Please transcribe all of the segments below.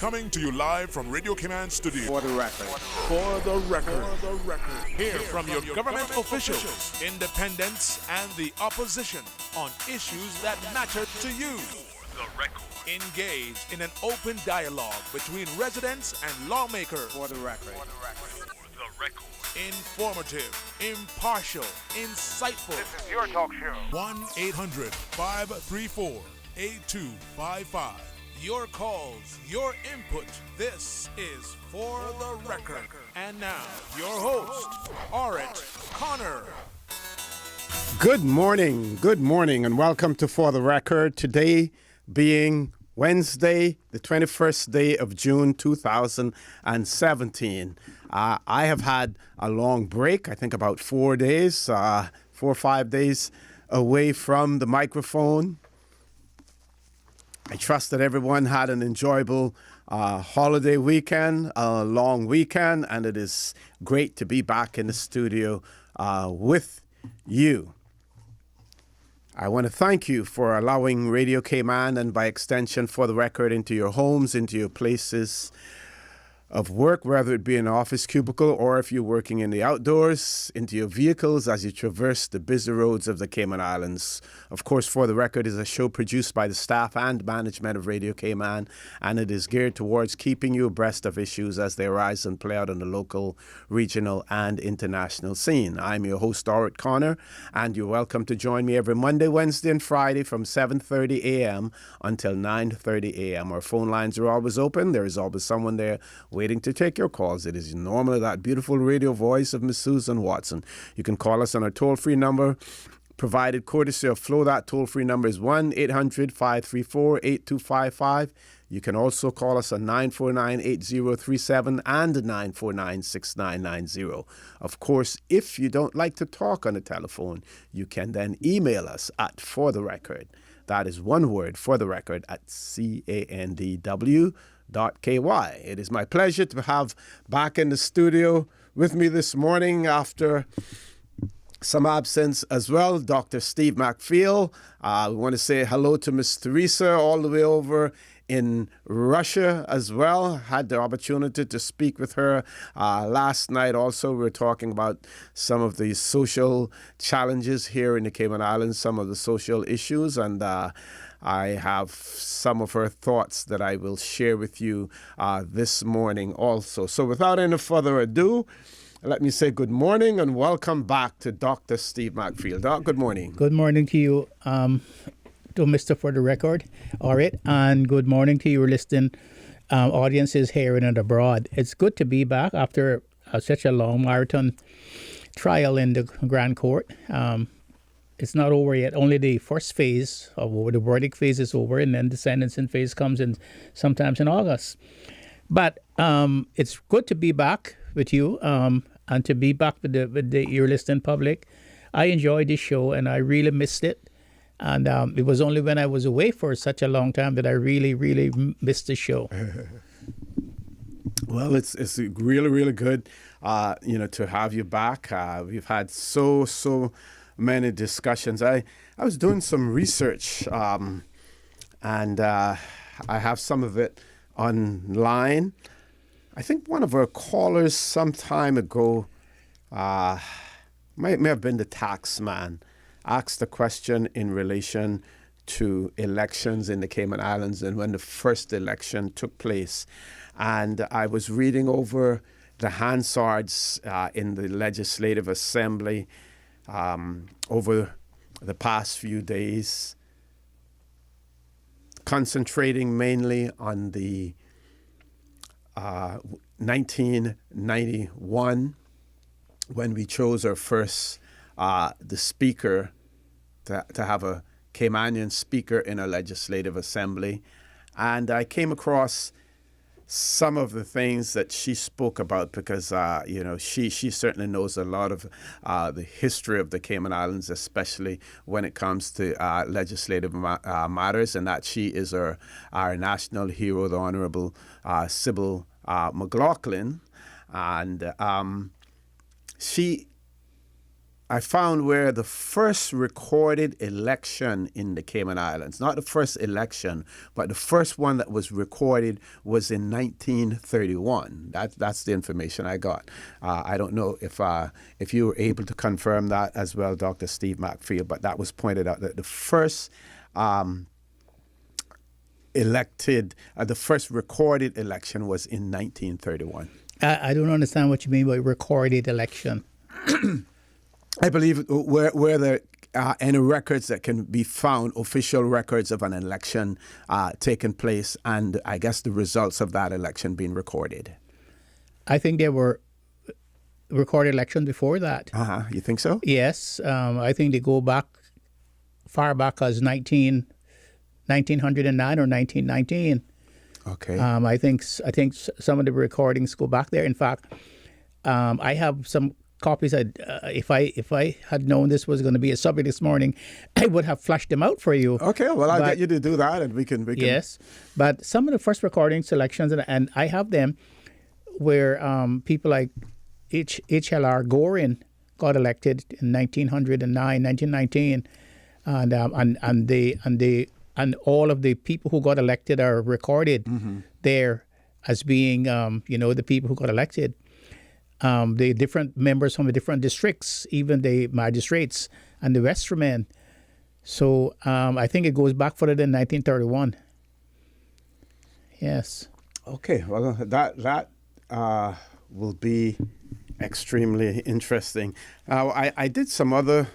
Coming to you live from Radio Cayman Studio. For the record. For the record. Hear from your government officials, independents, and the opposition on issues that matter to you. The record. Engage in an open dialogue between residents and lawmakers. For the record. The record. Informative, impartial, insightful. This is your talk show. 1-800-534-8255. Your calls, your input. This is For the Record. And now, your host, Orit Connor. Good morning, and welcome to For the Record. Today being Wednesday, the 21st day of June 2017. I have had a long break, I think about 4 days, 4 or 5 days away from the microphone. I trust that everyone had an enjoyable holiday weekend, a long weekend, and it is great to be back in the studio with you. I want to thank you for allowing Radio Cayman and by extension For the Record into your homes, into your places of work, whether it be an office cubicle or if you're working in the outdoors, into your vehicles as you traverse the busy roads of the Cayman Islands. Of course, For the Record is a show produced by the staff and management of Radio Cayman, and it is geared towards keeping you abreast of issues as they arise and play out on the local, regional, and international scene. I'm your host, Orit Connor, and you're welcome to join me every Monday, Wednesday, and Friday from 7:30 a.m. until 9:30 a.m. Our phone lines are always open. There is always someone there waiting to take your calls. It is normally that beautiful radio voice of Miss Susan Watson. You can call us on our toll-free number, provided courtesy of Flo. That toll-free number is 1-800-534-8255. You can also call us on 949-8037 and 949-6990. Of course, if you don't like to talk on the telephone, you can then email us at For the Record. That is one word, For the Record, at CANDW.KY. It is my pleasure to have back in the studio with me this morning after some absence as well, Dr. Steve McPhail. We want to say hello to Miss Teresa all the way over in Russia as well. Had the opportunity to speak with her last night. Also, we were talking about some of the social challenges here in the Cayman Islands, some of the social issues, and I have some of her thoughts that I will share with you this morning also. So without any further ado, let me say good morning and welcome back to Dr. Steve McPhail. Doc, good morning. Good morning to you, to Mr. For the Record, Orit, and good morning to your listening audiences here and abroad. It's good to be back after such a long marathon trial in the Grand Court. It's not over yet. Only the first phase of the verdict phase is over, and then the sentencing phase comes in sometimes in August. But it's good to be back with you and to be back with your listening public. I enjoyed this show, and I really missed it. And it was only when I was away for such a long time that I really, really missed the show. Well, it's really, really good, to have you back. We've had so many discussions. I was doing some research, and I have some of it online. I think one of our callers some time ago, may have been the tax man, asked a question in relation to elections in the Cayman Islands and when the first election took place. And I was reading over the Hansards in the Legislative Assembly over the past few days, concentrating mainly on the 1991 when we chose our first the speaker to have a Caymanian speaker in our Legislative Assembly. And I came across some of the things that she spoke about because, she certainly knows a lot of the history of the Cayman Islands, especially when it comes to legislative matters, and that she is our national hero, the Honorable Sybil McLaughlin. And she I found where the first recorded election in the Cayman Islands, not the first election, but the first one that was recorded was in 1931. That's the information I got. I don't know if you were able to confirm that as well, Dr. Steve Macfield, but that was pointed out that the first the first recorded election was in 1931. I don't understand what you mean by recorded election. I believe where there are any records that can be found, official records of an election taking place, and I guess the results of that election being recorded. I think there were recorded elections before that. You think so? Yes, I think they go back far back as 1909 or 1919. Okay. I think some of the recordings go back there. In fact, I have some copies. If I had known this was going to be a subject this morning, I would have flashed them out for you. Okay, well, I'll get you to do that, and we can. Yes, but some of the first recording selections, and I have them where people like H.L.R. Gorin got elected in 1909, 1919, and all of the people who got elected are recorded there as being the people who got elected. The different members from the different districts, even the magistrates and the vestrymen. So I think it goes back further than 1931. Yes. Okay. Well, that will be extremely interesting. I did some other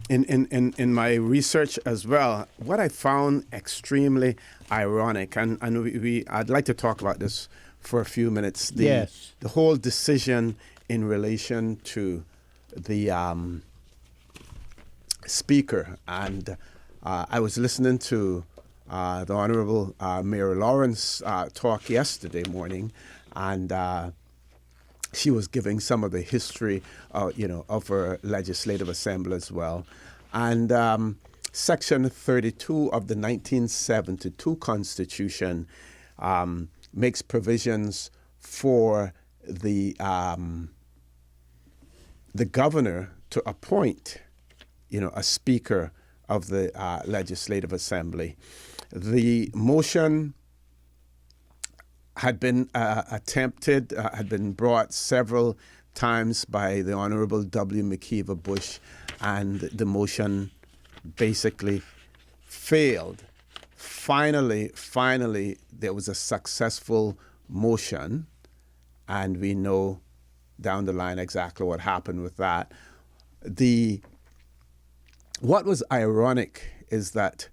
in my research as well. What I found extremely ironic, and I'd like to talk about this for a few minutes. The whole decision in relation to the speaker. And I was listening to the Honorable Mayor Lawrence talk yesterday morning, and she was giving some of the history, of her legislative assembly as well. And Section 32 of the 1972 Constitution makes provisions for the governor to appoint, a speaker of the legislative assembly. The motion had been attempted, had been brought several times by the Honorable W. McKeever Bush, and the motion basically failed. Finally, there was a successful motion, and we know down the line exactly what happened with that. What was ironic is that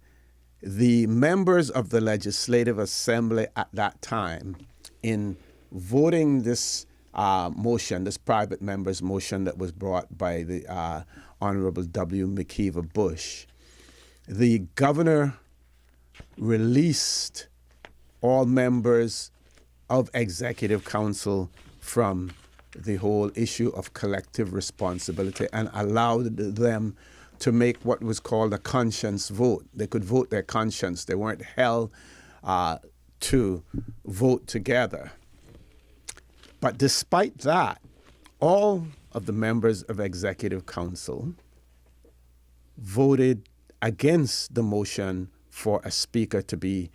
the members of the Legislative Assembly at that time, in voting this motion, this private member's motion that was brought by the Honorable W. McKeever Bush, the governor released all members of Executive Council from the whole issue of collective responsibility and allowed them to make what was called a conscience vote. They could vote their conscience. They weren't held to vote together. But despite that, all of the members of Executive Council voted against the motion for a speaker to be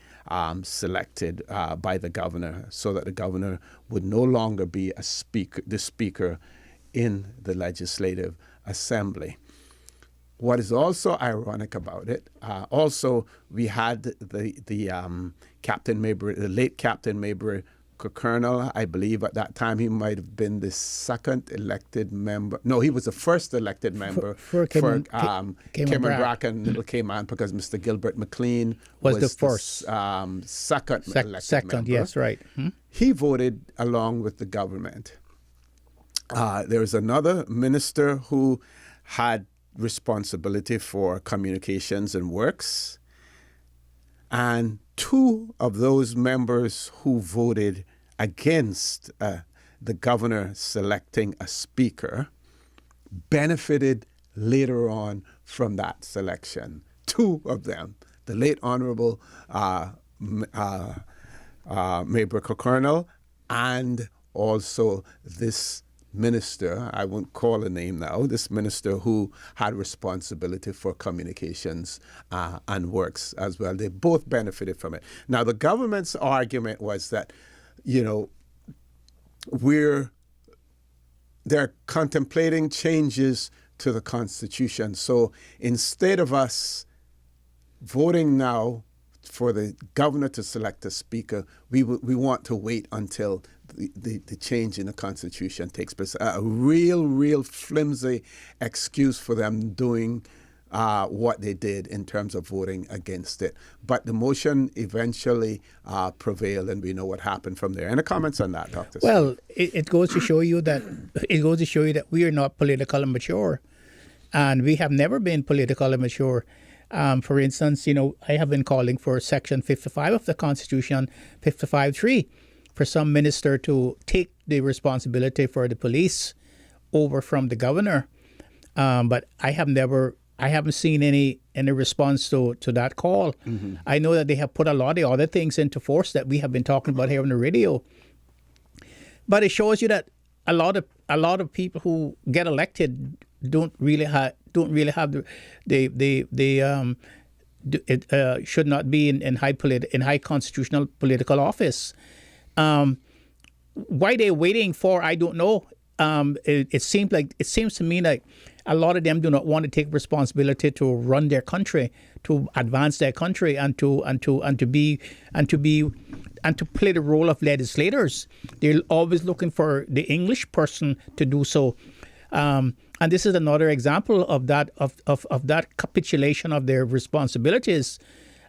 selected by the governor, so that the governor would no longer be the speaker in the Legislative Assembly. What is also ironic about it, we had the Captain Maybury, the late Captain Maybury Colonel. I believe at that time he might have been the second elected member. No, he was the first elected member for Cayman Bracken, Little Cayman, because Mr. Gilbert McLean was the first, second elected member. Yes, right. He voted along with the government. There was another minister who had responsibility for communications and works, and two of those members who voted against the governor selecting a speaker benefited later on from that selection. Two of them, the late Honorable Maybury Colonel and also this minister, I won't call a name now, this minister who had responsibility for communications and works as well. They both benefited from it. Now, the government's argument was that, they're contemplating changes to the Constitution. So instead of us voting now for the governor to select a speaker, we want to wait until the change in the Constitution takes place. A real flimsy excuse for them doing what they did in terms of voting against it. But the motion eventually prevailed, and we know what happened from there. Any comments on that, Dr. Well, it goes to show you that we are not politically mature, and we have never been politically mature. For instance, I have been calling for Section 55 of the Constitution, 55.3, for some minister to take the responsibility for the police over from the governor. But I haven't seen any response to that call. Mm-hmm. I know that they have put a lot of other things into force that we have been talking about here on the radio. But it shows you that a lot of people who get elected don't really have should not be in high constitutional political office. Why they're waiting for, I don't know. It seems to me like a lot of them do not want to take responsibility to run their country, to advance their country, and to play the role of legislators. They're always looking for the English person to do so. And this is another example of that capitulation of their responsibilities.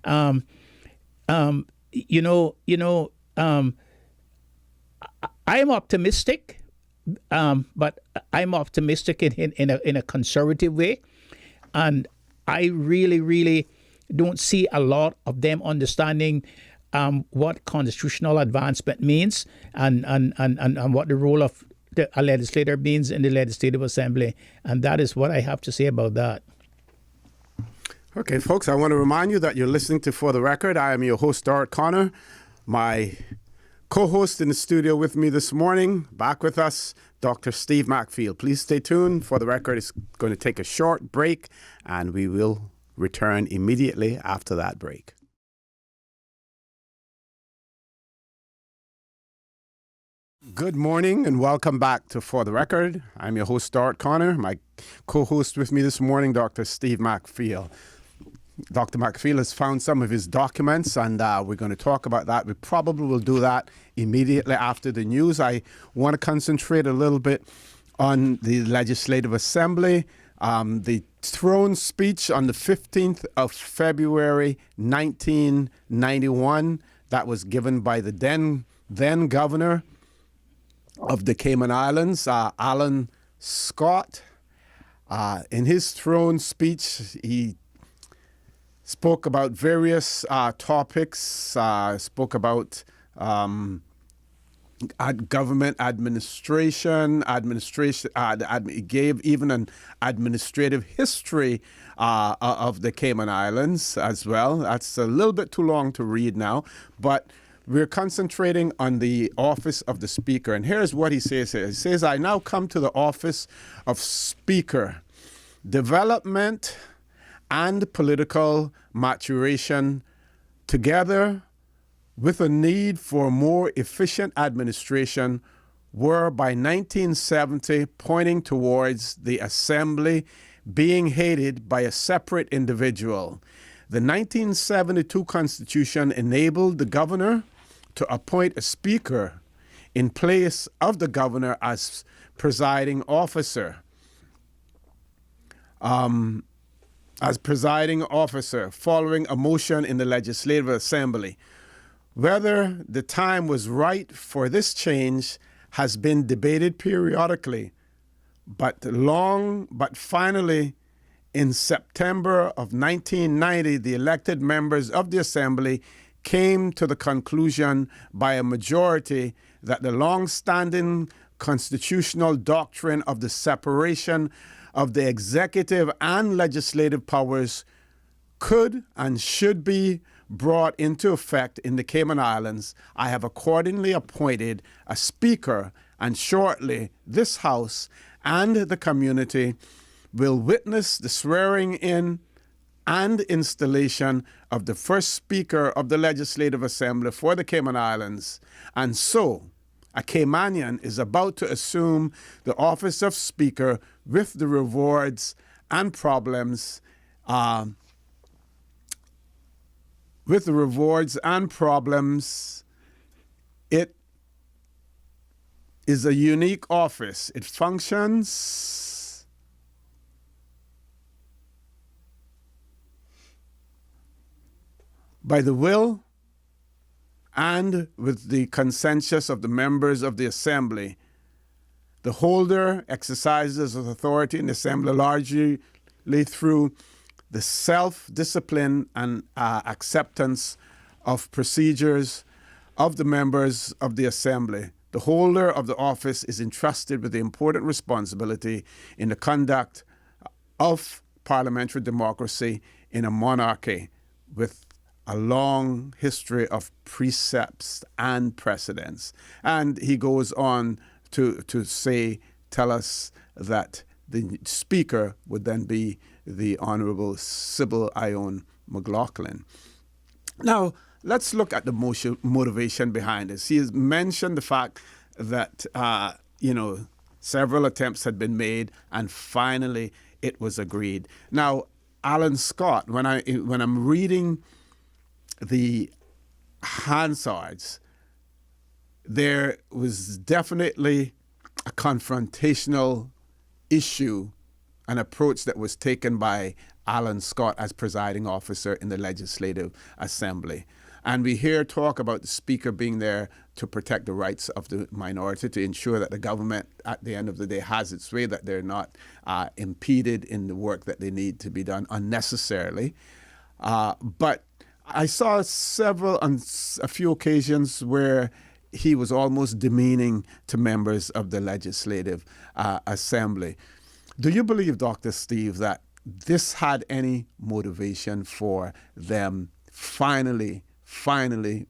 I am optimistic, but I'm optimistic in a conservative way, and I really don't see a lot of them understanding what constitutional advancement means and what the role of a legislator means in the Legislative Assembly. And that is what I have to say about that. Okay, folks, I want to remind you that you're listening to For the Record. I am your host, Dart Connor. My co-host in the studio with me this morning, back with us, Dr. Steve Macfield. Please stay tuned. For the Record is going to take a short break, and we will return immediately after that break. Good morning and welcome back to For the Record. I'm your host, Dart Connor. My co-host with me this morning, Dr. Steve Macfield. Dr. Macfield has found some of his documents, and we're going to talk about that. We probably will do that immediately after the news. I want to concentrate a little bit on the Legislative Assembly. The throne speech on the 15th of February, 1991, that was given by the then governor of the Cayman Islands, Alan Scott. In his throne speech, he spoke about various topics, spoke about government administration, he gave even an administrative history of the Cayman Islands as well. That's a little bit too long to read now, but we're concentrating on the office of the Speaker. And here's what he says here. He says, I now come to the office of Speaker. Development and political maturation, together with a need for more efficient administration, were by 1970 pointing towards the Assembly being headed by a separate individual. The 1972 Constitution enabled the governor to appoint a speaker in place of the governor as presiding officer. Following a motion in the Legislative Assembly. Whether the time was right for this change has been debated periodically, but finally, in September of 1990, the elected members of the Assembly came to the conclusion by a majority that the long-standing constitutional doctrine of the separation of the executive and legislative powers could and should be brought into effect in the Cayman Islands. I have accordingly appointed a speaker and shortly this House and the community will witness the swearing in and installation of the first Speaker of the Legislative Assembly for the Cayman Islands. And so, a Caymanian is about to assume the office of Speaker with the rewards and problems It is a unique office. It functions by the will and with the consensus of the members of the Assembly. The holder exercises authority in the Assembly largely through the self-discipline and acceptance of procedures of the members of the Assembly. The holder of the office is entrusted with the important responsibility in the conduct of parliamentary democracy in a monarchy with a long history of precepts and precedents. And he goes on to tell us that the Speaker would then be the Honorable Sybil Ione McLaughlin. Now, let's look at the motivation behind this. He has mentioned the fact that, several attempts had been made and finally it was agreed. Now, Alan Scott, when I'm reading the Hansards, there was definitely a confrontational issue, an approach that was taken by Alan Scott as presiding officer in the Legislative Assembly. And we hear talk about the Speaker being there to protect the rights of the minority, to ensure that the government at the end of the day has its way, that they're not impeded in the work that they need to be done unnecessarily. But I saw on a few occasions where he was almost demeaning to members of the Legislative Assembly. Do you believe, Dr. Steve, that this had any motivation for them finally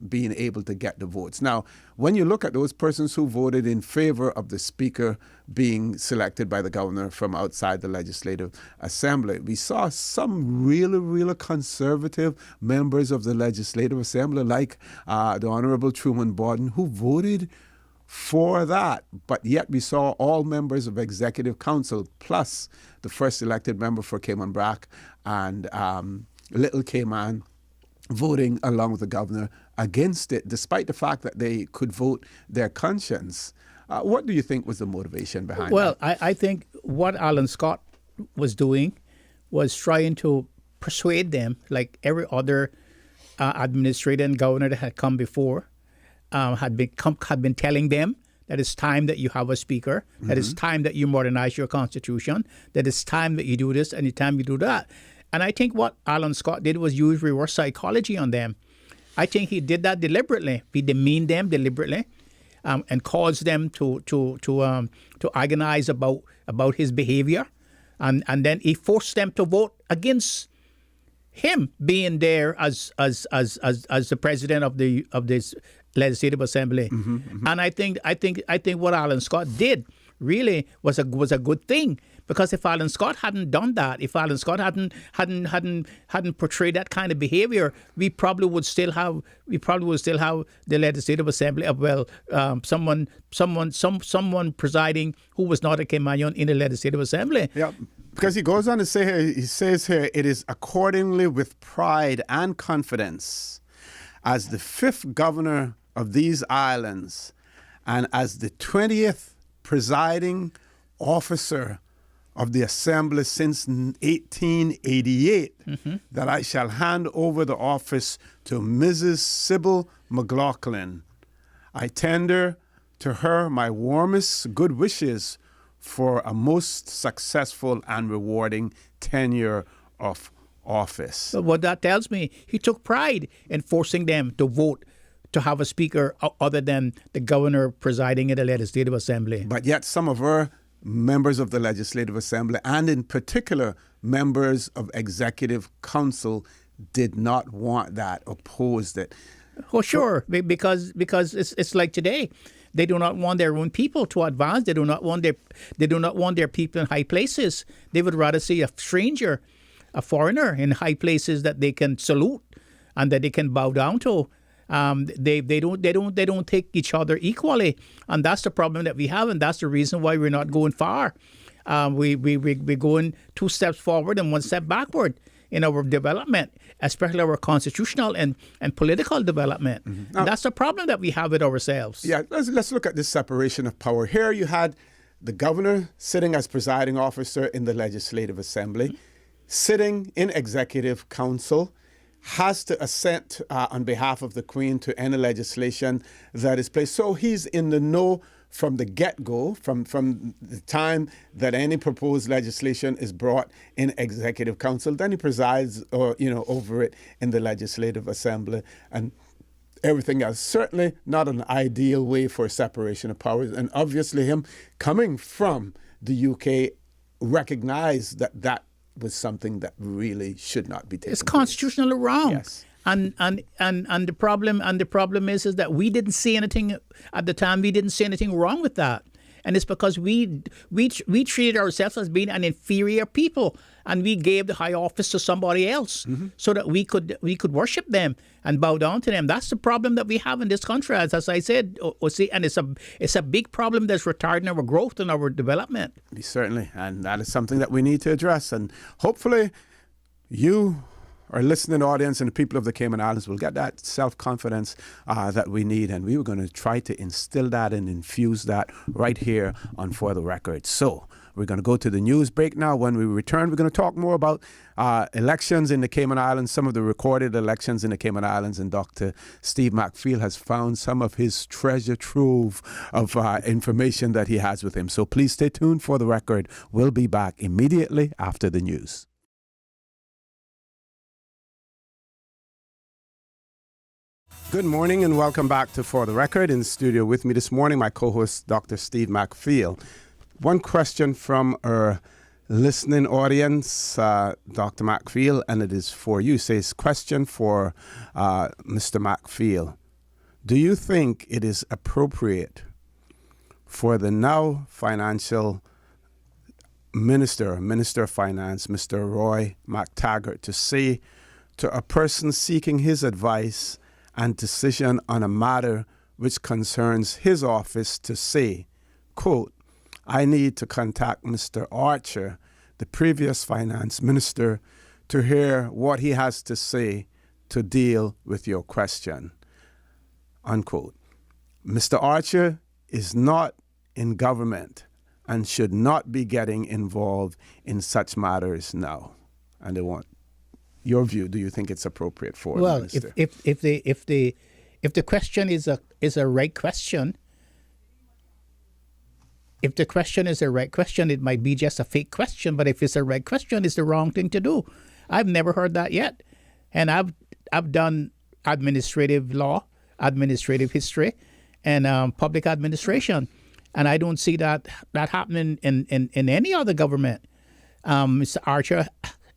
being able to get the votes? Now, when you look at those persons who voted in favor of the Speaker being selected by the governor from outside the Legislative Assembly, we saw some really conservative members of the Legislative Assembly, like the Honorable Truman Borden, who voted for that. But yet we saw all members of Executive Council, plus the first elected member for Cayman Brac and Little Cayman, voting along with the governor against it, despite the fact that they could vote their conscience. What do you think was the motivation behind that? Well, I think what Alan Scott was doing was trying to persuade them, like every other administrator and governor that had come before, had been telling them that it's time that you have a speaker, that it's time that you modernize your constitution, that it's time that you do this and it's time you do that. And I think what Alan Scott did was use reverse psychology on them. I think he did that deliberately. He demeaned them deliberately, and caused them to agonize about his behavior, and then he forced them to vote against him being there as the president of this Legislative Assembly. And I think what Alan Scott did really was a good thing, because if Alan Scott hadn't done that, if Alan Scott hadn't portrayed that kind of behavior, we probably would still have the Legislative Assembly someone presiding who was not a Caymanian in the Legislative Assembly. Yeah, because he goes on to say here, he says here, it is accordingly with pride and confidence as the 5th governor of these islands and as the 20th presiding officer of the Assembly since 1888 that I shall hand over the office to Mrs. Sybil McLaughlin. I tender to her my warmest good wishes for a most successful and rewarding tenure of office. But what that tells me, he took pride in forcing them to vote to have a speaker other than the governor presiding in the Legislative Assembly. But yet some of our members of the Legislative Assembly, and in particular members of Executive Council, did not want that, opposed it. Oh, sure, because it's like today, they do not want their own people to advance. They do not want their people in high places. They would rather see a stranger, a foreigner in high places that they can salute and that they can bow down to. They don't take each other equally, and that's the problem that we have, and that's the reason why we're not going far. We're going 2 steps forward and 1 step backward in our development, especially our constitutional and political development. Mm-hmm. And that's the problem that we have with ourselves. Yeah, let's look at this separation of power. Here you had the governor sitting as presiding officer in the Legislative Assembly, sitting in Executive Council, has to assent on behalf of the Queen to any legislation that is placed. So he's in the know from the get-go, from the time that any proposed legislation is brought in Executive Council. Then he presides over it in the Legislative Assembly and everything else. Certainly not an ideal way for separation of powers. And obviously him coming from the UK recognized that was something that really should not be taken. It's constitutionally wrong. Yes. And the problem is that we didn't see anything at the time. We didn't see anything wrong with that, and it's because we treated ourselves as being an inferior people, and we gave the high office to somebody else so that we could worship them and bow down to them. That's the problem that we have in this country, as I said, and it's a big problem that's retarding our growth and our development. Certainly, and that is something that we need to address, and hopefully you, our listening audience, and the people of the Cayman Islands will get that self-confidence that we need, and we were going to try to instill that and infuse that right here on For the Record. So we're going to go to the news break now. When we return, we're going to talk more about elections in the Cayman Islands, some of the recorded elections in the Cayman Islands, and Dr. Steve McFeel has found some of his treasure trove of information that he has with him. So please stay tuned. For the Record, we'll be back immediately after the news. Good morning and welcome back to For the Record. In the studio with me this morning, my co-host, Dr. Steve McFeel. One question from our listening audience, Dr. McFeel, and it is for you. It says, question for Mr. McFeel. Do you think it is appropriate for the now financial Minister of Finance, Mr. Roy McTaggart, to say to a person seeking his advice and decision on a matter which concerns his office to say, quote, I need to contact Mr. Archer, the previous finance minister, to hear what he has to say to deal with your question, unquote. Mr. Archer is not in government and should not be getting involved in such matters now. And they want your view. Do you think it's appropriate for the minister? If the question is a right question, if the question is a right question, it might be just a fake question. But if it's a right question, it's the wrong thing to do. I've never heard that yet, and I've done administrative law, administrative history, and public administration, and I don't see that happening in any other government. Mr. Archer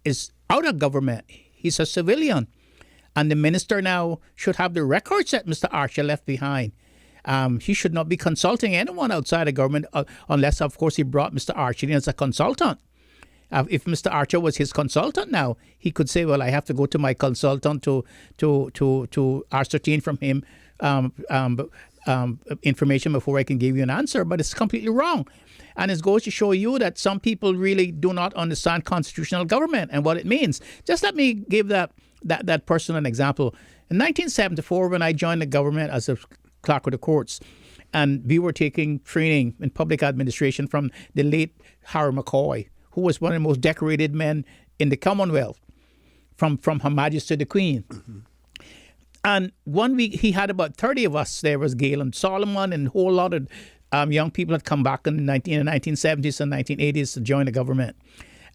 is out of government. He's a civilian. And the minister now should have the records that Mr. Archer left behind. He should not be consulting anyone outside of government unless, of course, he brought Mr. Archer in as a consultant. If Mr. Archer was his consultant now, he could say, well, I have to go to my consultant to ascertain from him information before I can give you an answer. But it's completely wrong. And it goes to show you that some people really do not understand constitutional government and what it means. Just let me give that person an example. In 1974, when I joined the government as a clerk of the courts, and we were taking training in public administration from the late Harry McCoy, who was one of the most decorated men in the Commonwealth, from Her Majesty the Queen. Mm-hmm. And 1 week, he had about 30 of us. There was Galen Solomon and a whole lot of young people had come back in the 1970s and 1980s to join the government.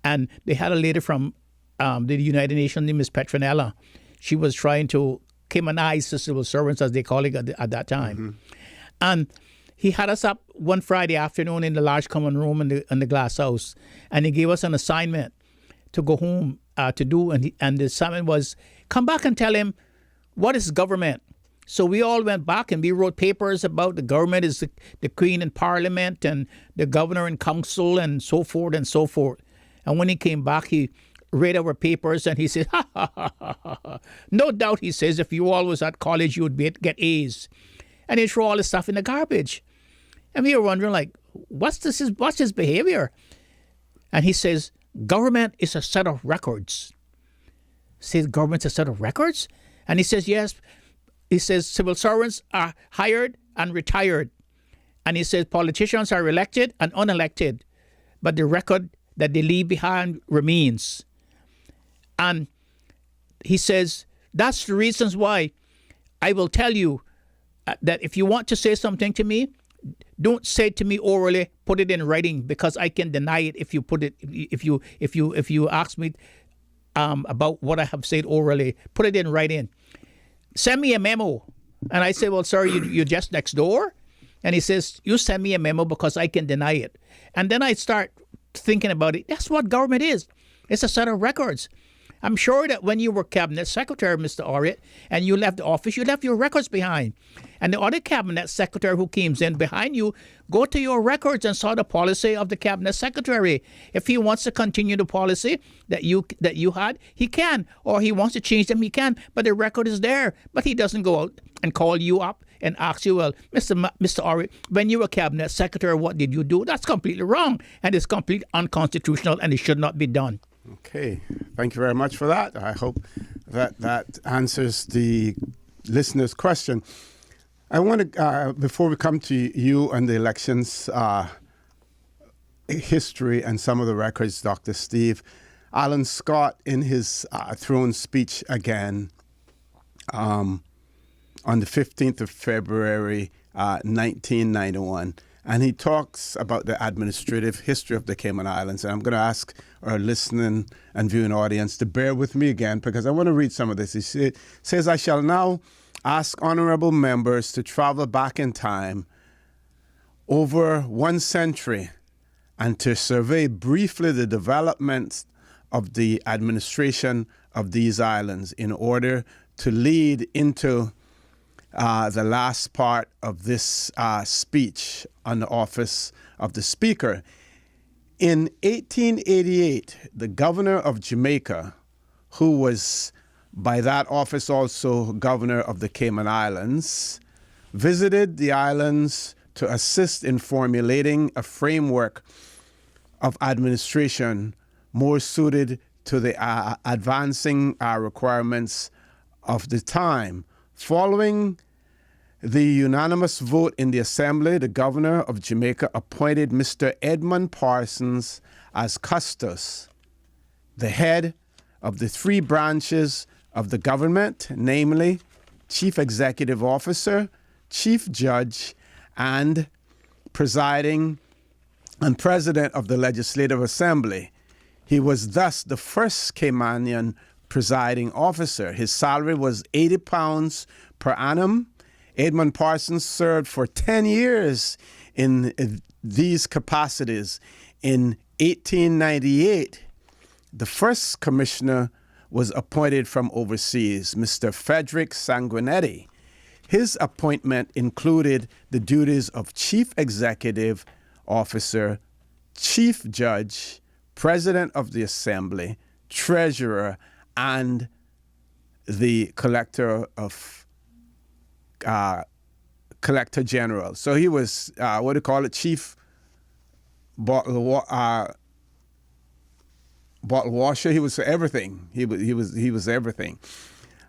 And they had a lady from the United Nations named Ms. Petronella. She was trying to Caymanize the civil servants, as they call it at that time. Mm-hmm. And he had us up one Friday afternoon in the large common room in the glass house, and he gave us an assignment to go home to do. And the assignment was, come back and tell him what is government. So we all went back and we wrote papers about the government is the queen in parliament and the governor in council and so forth and so forth. And when he came back, he read our papers and he said, ha, ha, ha, ha, ha, ha. No doubt, he says, if you all was at college, you would get A's. And he threw all the stuff in the garbage. And we were wondering, like, what's his behavior? And he says, government is a set of records. Says government's a set of records? And he says, yes. He says civil servants are hired and retired. And he says politicians are elected and unelected. But the record that they leave behind remains. And he says, that's the reasons why I will tell you that if you want to say something to me, don't say it to me orally, put it in writing, because I can deny it if you put it, if you ask me about what I have said orally, put it in writing. Send me a memo. And I say, well, sir, you're just next door? And he says, you send me a memo because I can deny it. And then I start thinking about it. That's what government is. It's a set of records. I'm sure that when you were cabinet secretary, Mr. Orrit, and you left the office, you left your records behind. And the other cabinet secretary who came in behind you, go to your records and saw the policy of the cabinet secretary. If he wants to continue the policy that you had, he can. Or he wants to change them, he can. But the record is there. But he doesn't go out and call you up and ask you, well, Mr. Orrit, when you were cabinet secretary, what did you do? That's completely wrong. And it's completely unconstitutional and it should not be done. Okay, thank you very much for that. I hope that answers the listener's question. I want to, before we come to you and the elections history and some of the records, Dr. Steve, Alan Scott in his throne speech again on the 15th of February, 1991. And he talks about the administrative history of the Cayman Islands. And I'm going to ask our listening and viewing audience to bear with me again because I want to read some of this. He says, I shall now ask honorable members to travel back in time over 1 century and to survey briefly the developments of the administration of these islands in order to lead into the last part of this speech on the office of the Speaker. In 1888, the governor of Jamaica, who was by that office also governor of the Cayman Islands, visited the islands to assist in formulating a framework of administration more suited to the advancing requirements of the time. Following the unanimous vote in the Assembly, the governor of Jamaica appointed Mr. Edmund Parsons as custos, the head of the 3 branches of the government, namely Chief Executive Officer, Chief Judge, and presiding and President of the Legislative Assembly. He was thus the first Caymanian presiding officer. His salary was £80 per annum. Edmund Parsons served for 10 years in these capacities. In 1898, the first commissioner was appointed from overseas, Mr. Frederick Sanguinetti. His appointment included the duties of Chief Executive Officer, Chief Judge, President of the Assembly, Treasurer, and the Collector General. So he was, what do you call it, Chief Bottle Washer. He was everything. He was everything.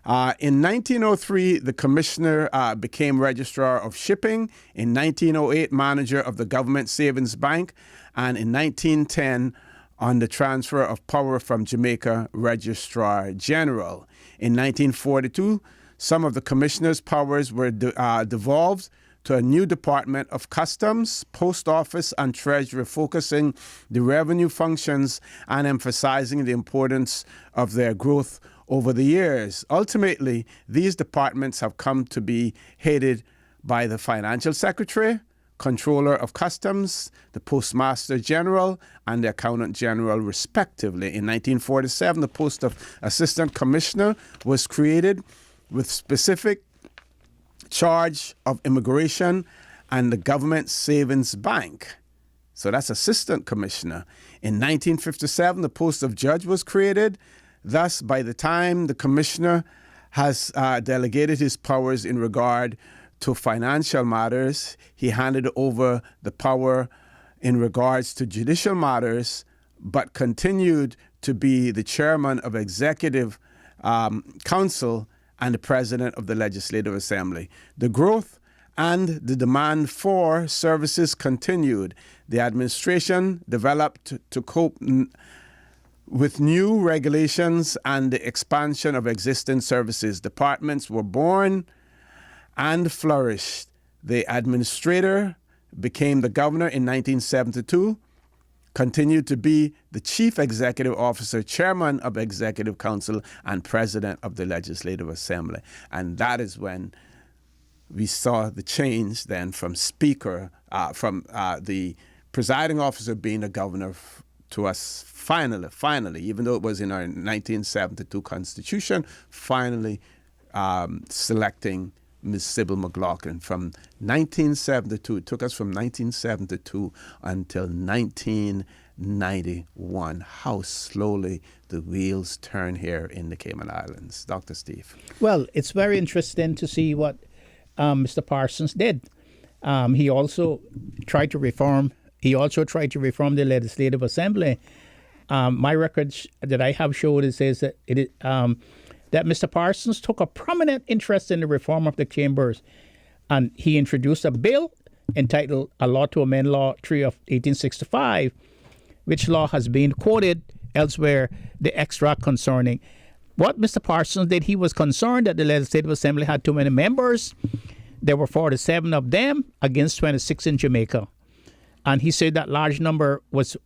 In 1903, the commissioner became registrar of shipping. In 1908, manager of the Government Savings Bank. And in 1910, on the transfer of power from Jamaica, Registrar General. In 1942, some of the commissioner's powers were devolved to a new Department of Customs, Post Office, and Treasury, focusing the revenue functions and emphasizing the importance of their growth over the years. Ultimately, these departments have come to be headed by the Financial Secretary, Controller of Customs, the Postmaster General, and the Accountant General, respectively. In 1947, the post of Assistant Commissioner was created with specific charge of immigration and the Government Savings Bank. So that's assistant commissioner. In 1957, the post of judge was created. Thus, by the time the commissioner has delegated his powers in regard to financial matters, he handed over the power in regards to judicial matters, but continued to be the chairman of executive council and the president of the Legislative Assembly. The growth and the demand for services continued. The administration developed to cope with new regulations and the expansion of existing services. Departments were born and flourished. The administrator became the governor in 1972, continued to be the chief executive officer, chairman of executive council, and president of the Legislative Assembly. And that is when we saw the change then from speaker, from the presiding officer being the governor to us finally, even though it was in our 1972 Constitution, finally selecting Ms. Sybil McLaughlin from 1972. It took us from 1972 until 1991. How slowly the wheels turn here in the Cayman Islands. Dr. Steve. Well, it's very interesting to see what Mr. Parsons did. He also tried to reform. He also tried to reform the Legislative Assembly. My records that I have showed it says that that Mr. Parsons took a prominent interest in the reform of the chambers, and he introduced a bill entitled "A Law to Amend Law 3 of 1865," which law has been quoted elsewhere. The extract concerning what Mr. Parsons did, he was concerned that the Legislative Assembly had too many members. There were 47 of them against 26 in Jamaica. And he said that large number was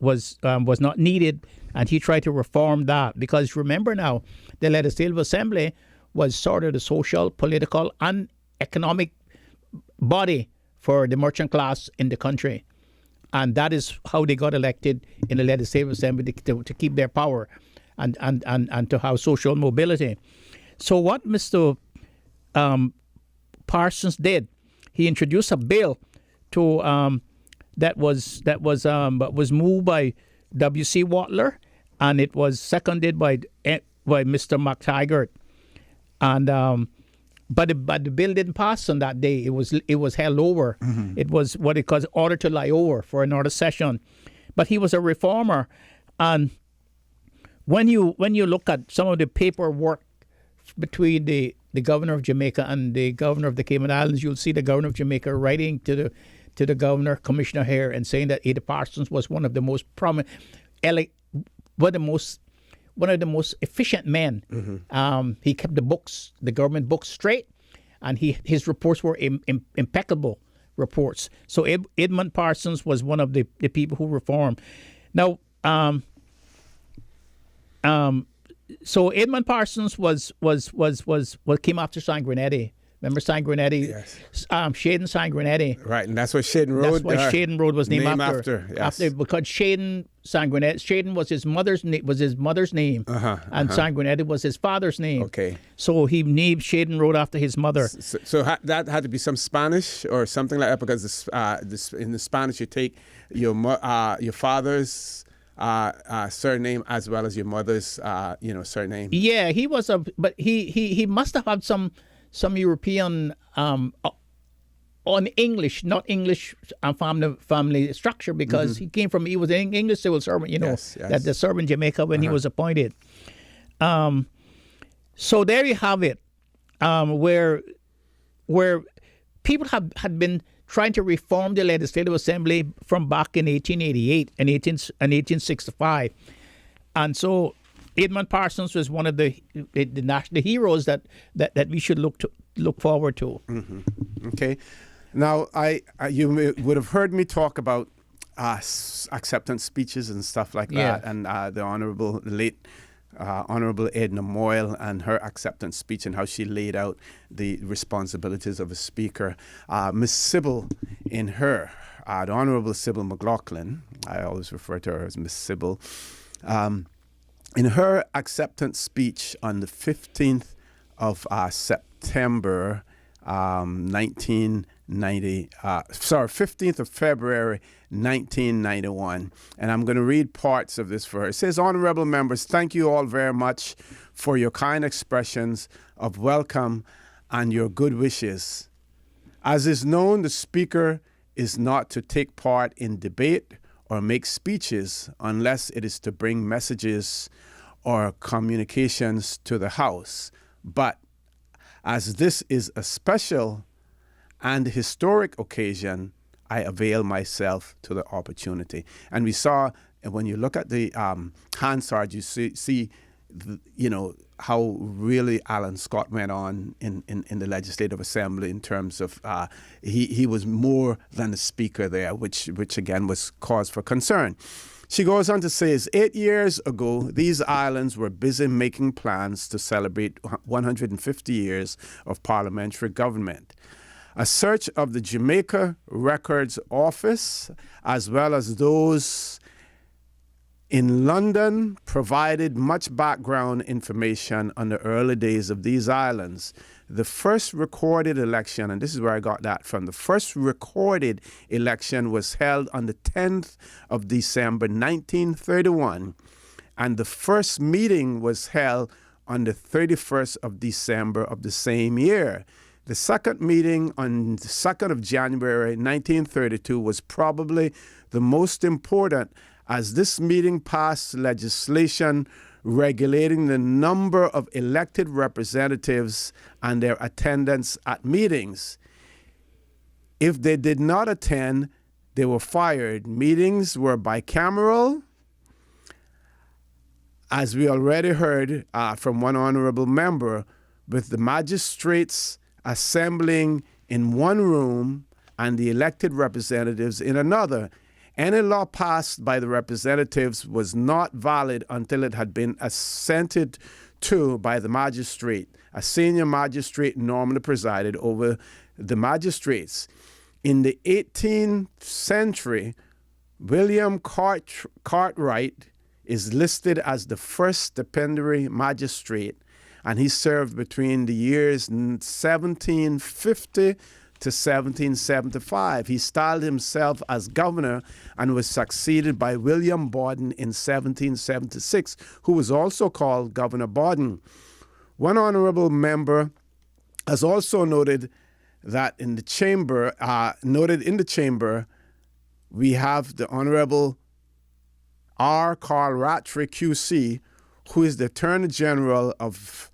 not needed, and he tried to reform that. Because remember now, the Legislative Assembly was sort of the social, political, and economic body for the merchant class in the country. And that is how they got elected in the Legislative Assembly to keep their power and to have social mobility. So what Mr. Parsons did, he introduced a bill to that was moved by W.C. Watler, and it was seconded by Mr. McTaggart, and but the bill didn't pass on that day. It was held over. Mm-hmm. It was what it calls order to lie over for another session. But he was a reformer, and when you look at some of the paperwork between the governor of Jamaica and the governor of the Cayman Islands, you'll see the governor of Jamaica writing to the governor, Commissioner Hare, and saying that Ada Parsons was one of the most prominent, one of the most efficient men. Mm-hmm. He kept the government books straight, and his reports were impeccable reports. So Edmund Parsons was one of the people who reformed. Now, so Edmund Parsons was what came after Sangrenetti. Remember Sangrenetti? Yes. Shaden Sangrenetti. Right, and that's what Shaden Road. That's why Shaden Road was named after. Yes. Because Shaden Sangrenetti. Shaden was his mother's name, and Sangrenetti was his father's name. Okay. So he named Shaden Road after his mother. So that had to be some Spanish or something like that, because in the Spanish you take your father's surname as well as your mother's surname. Yeah, but he must have had some European on English, not English family structure, because he was an English civil servant, Yes. that the served in Jamaica when he was appointed. So there you have it, where people had been trying to reform the Legislative Assembly from back in 1888 and 1865, and so Edmund Parsons was one of the heroes that we should look forward to. Mm-hmm. Okay. Now, you would have heard me talk about acceptance speeches and stuff like that, and the late Honorable Edna Moyle and her acceptance speech and how she laid out the responsibilities of a speaker. Miss Sybil, in her, the Honorable Sybil McLaughlin, I always refer to her as Miss Sybil, in her acceptance speech on the 15th of September 15th of February, 1991. And I'm going to read parts of this verse. It says, "Honorable members, thank you all very much for your kind expressions of welcome and your good wishes. As is known, the speaker is not to take part in debate or make speeches unless it is to bring messages or communications to the House. But as this is a special and historic occasion, I avail myself to the opportunity." And we saw, and when you look at the Hansard, you see how really Alan Scott went on in the Legislative Assembly in terms of he was more than a speaker there, which again was cause for concern. She goes on to say, 8 years ago, these islands were busy making plans to celebrate 150 years of parliamentary government. A search of the Jamaica Records Office, as well as those in London, provided much background information on the early days of these islands. The first recorded election, and this is where I got that from, the first recorded election was held on the 10th of December, 1931, and the first meeting was held on the 31st of December of the same year. The second meeting on the 2nd of January, 1932, was probably the most important, as this meeting passed legislation regulating the number of elected representatives and their attendance at meetings. If they did not attend, they were fired. Meetings were bicameral, as we already heard from one honorable member, with the magistrates assembling in one room and the elected representatives in another. Any law passed by the representatives was not valid until it had been assented to by the magistrate. A senior magistrate normally presided over the magistrates. In the 18th century, William Cartwright is listed as the first stipendiary magistrate, and he served between the years 1750 to 1775. He styled himself as governor and was succeeded by William Borden in 1776, who was also called Governor Borden. One honorable member has also noted that in the chamber, we have the Honorable R. Carl Rattray, QC, who is the Attorney General of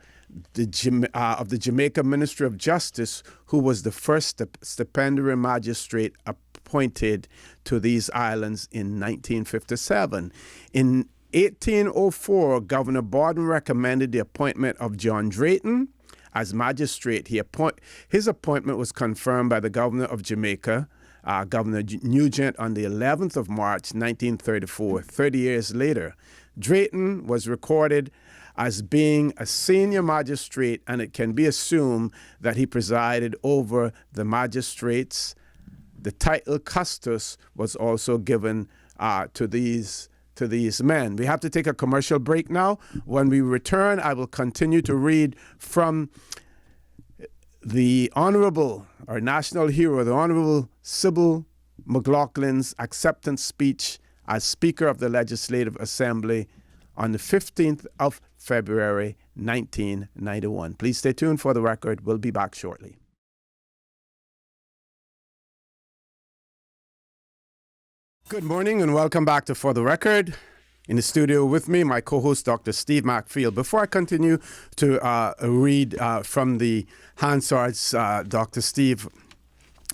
the Jamaica Ministry of Justice, who was the first stipendiary magistrate appointed to these islands in 1957. In 1804, Governor Borden recommended the appointment of John Drayton as magistrate. His appointment was confirmed by the governor of Jamaica, Governor Nugent, on the 11th of March, 1934, 30 years later. Drayton was recorded as being a senior magistrate, and it can be assumed that he presided over the magistrates. The title Custos was also given to these men. We have to take a commercial break now. When we return, I will continue to read from the Honorable, our national hero, the Honorable Sybil McLaughlin's acceptance speech as Speaker of the Legislative Assembly on the 15th of February, 1991. Please stay tuned for the record. We'll be back shortly. Good morning and welcome back to For the Record. In the studio with me, my co-host, Dr. Steve Macfield. Before I continue to read from the Hansards, Dr. Steve,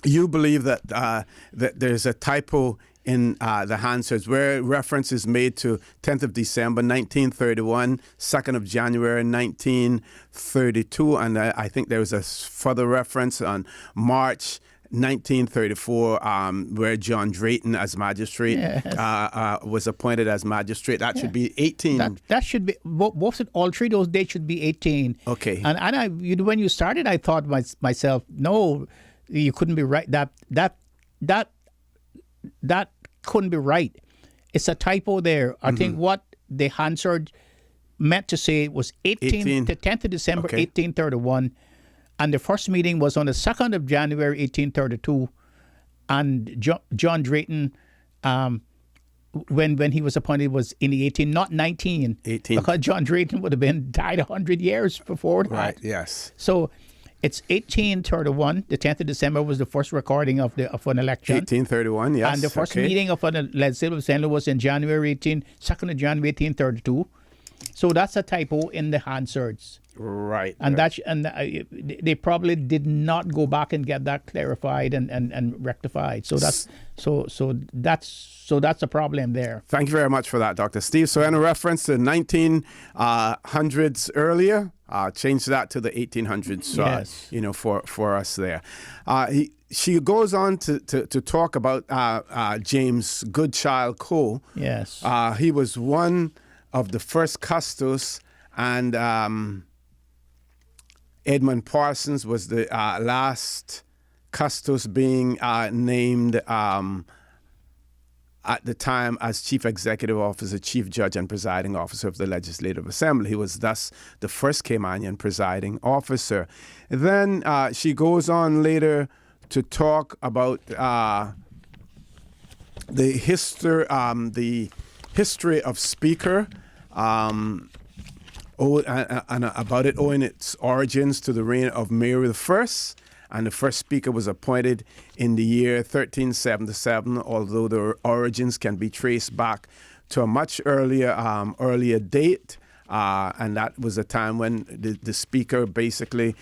you believe that that there's a typo in the Hansards where reference is made to 10th of December, 1931, 2nd of January, 1932, and I think there was a further reference on March 1934, where John Drayton as magistrate was appointed as magistrate. That should be 18. That should be both. All three of those dates should be 18. Okay. And when you started, I thought myself, no, you couldn't be right. That couldn't be right. It's a typo there. I think what the Hansard meant to say was 18 to 10th of December, 1831. And the first meeting was on the 2nd of January, 1832. And John Drayton, when he was appointed, was in the 18, not 19. 18. Because John Drayton would have died 100 years before that. Right, yes. So it's 1831. The 10th of December was the first recording of an election. 1831, yes. And the first meeting of the Legislative Assembly was in January 2nd of January 1832. So that's a typo in the Hansards. Right. And they probably did not go back and get that clarified and rectified. So that's a problem there. Thank you very much for that, Dr. Steve. So in a reference to 1900s earlier, change that to the 1800s. Yes. For us there. She goes on to talk about James Goodchild Coe. Yes. He was one of the first custos, and Edmund Parsons was the last custos being named at the time as Chief Executive Officer, Chief Judge, and Presiding Officer of the Legislative Assembly. He was thus the first Caymanian presiding officer. Then she goes on later to talk about the history of Speaker, and about it owing its origins to the reign of Mary I. And the first Speaker was appointed in the year 1377, although the origins can be traced back to a much earlier date. And that was a time when the Speaker basically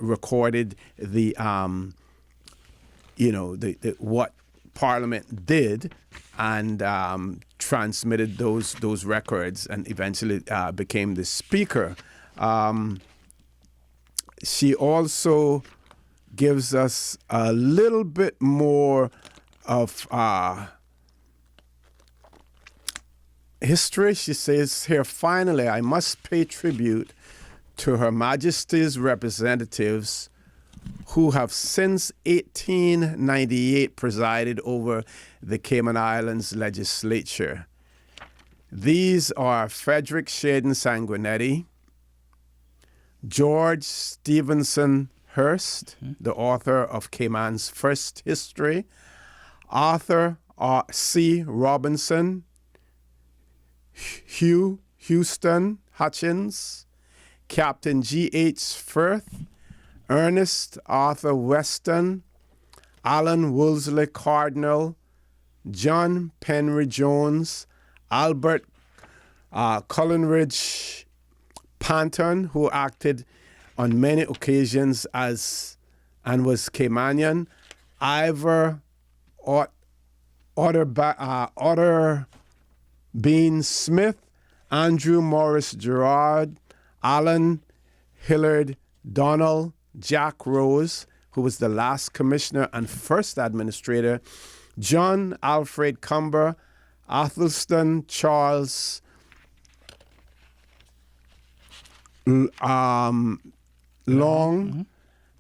recorded the what Parliament did, and transmitted those records, and eventually became the Speaker. She also gives us a little bit more of history. She says here, finally, I must pay tribute to Her Majesty's representatives who have since 1898 presided over the Cayman Islands legislature. These are Frederick Shaden Sanguinetti, George Stevenson Hurst, the author of Cayman's First History, Arthur C. Robinson, Hugh Houston Hutchins, Captain G.H. Firth, Ernest Arthur Weston, Alan Wolseley Cardinal, John Penry Jones, Albert Coleridge Panton, who acted on many occasions and was Caymanian, Ivor Otterbein Smith, Andrew Morris Gerard, Alan Hillard Donnell, Jack Rose, who was the last commissioner and first administrator, John Alfred Cumber, Athelstan Charles Long,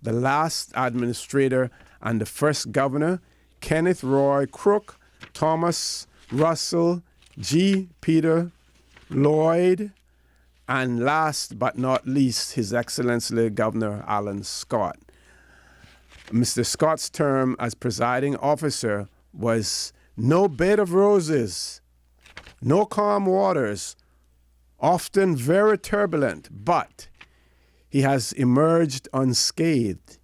the last administrator and the first governor, Kenneth Roy Crook, Thomas Russell, G. Peter Lloyd, and last but not least, His Excellency Governor Alan Scott. Mr. Scott's term as presiding officer was no bed of roses, no calm waters, often very turbulent, but he has emerged unscathed.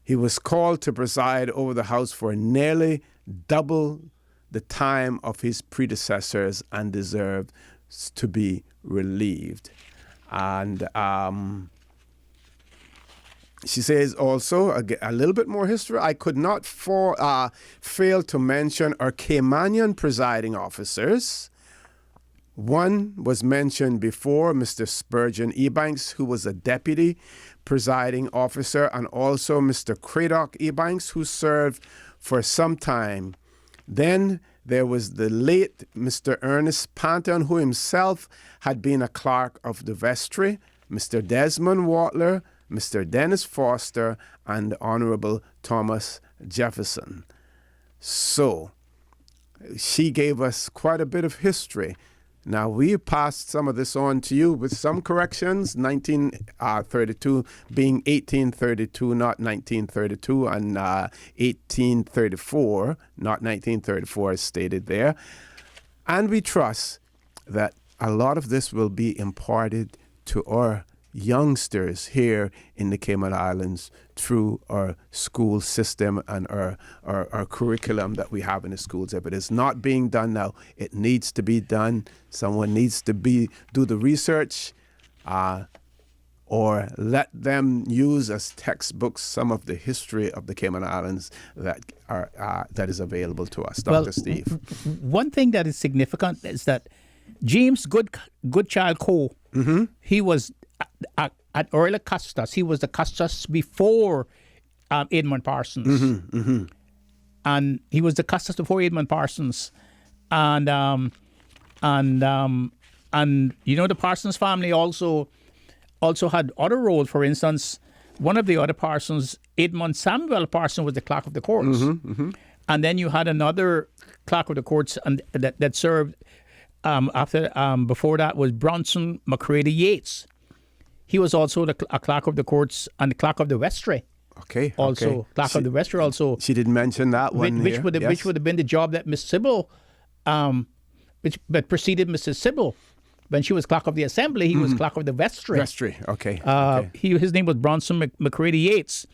He was called to preside over the House for nearly double the time of his predecessors and deserved to be relieved. And she says also, a little bit more history, I could not fail to mention our Caymanian presiding officers. One was mentioned before, Mr. Spurgeon Ebanks, who was a deputy presiding officer, and also Mr. Cradock Ebanks, who served for some time. Then there was the late Mr. Ernest Panton, who himself had been a clerk of the vestry, Mr. Desmond Watler, Mr. Dennis Foster, and the Honorable Thomas Jefferson. So she gave us quite a bit of history. Now, we passed some of this on to you with some corrections, 1932 being 1832, not 1932, and 1834, not 1934, as stated there. And we trust that a lot of this will be imparted to our youngsters here in the Cayman Islands through our school system and our curriculum that we have in the schools. If it is not being done now, it needs to be done. Someone needs to do the research or let them use as textbooks some of the history of the Cayman Islands that is available to us. Dr. Steve. One thing that is significant is that James Goodchild Coe, he was at Early Custos. He was the Custos before Edmund Parsons. And he was the Custos before Edmund Parsons. And you know, the Parsons family also had other roles. For instance, one of the other Parsons, Edmund Samuel Parsons, was the clerk of the courts. And then you had another clerk of the courts and that served before that was Bronson McCready Yates. He was also a clerk of the courts and the clerk of the vestry. Okay. Also, clerk of the vestry also. She didn't mention that one which would have been the job that Miss Sybil, which preceded Mrs. Sybil. When she was clerk of the assembly, he was clerk of the vestry. Vestry, okay. His name was Bronson McCready Yates.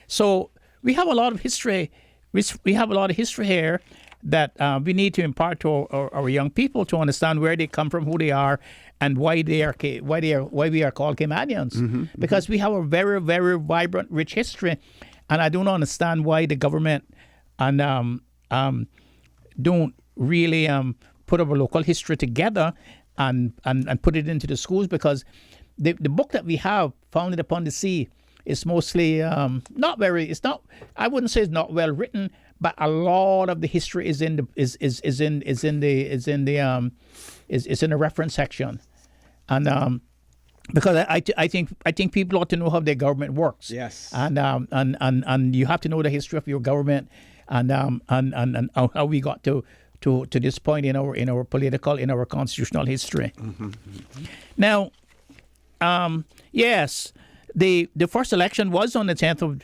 So we have a lot of history. We have a lot of history here that we need to impart to our young people to understand where they come from, who they are, and why we are called Caymanians. Because we have a very, very vibrant, rich history, and I don't understand why the government don't really put our local history together and put it into the schools. Because the book that we have, Founded Upon the Sea, is mostly I wouldn't say it's not well written, but a lot of the history is in the reference section, and because I think people ought to know how their government works. Yes. And you have to know the history of your government and how we got to this point in our political, in our constitutional history. Now, yes, the first election was on the 10th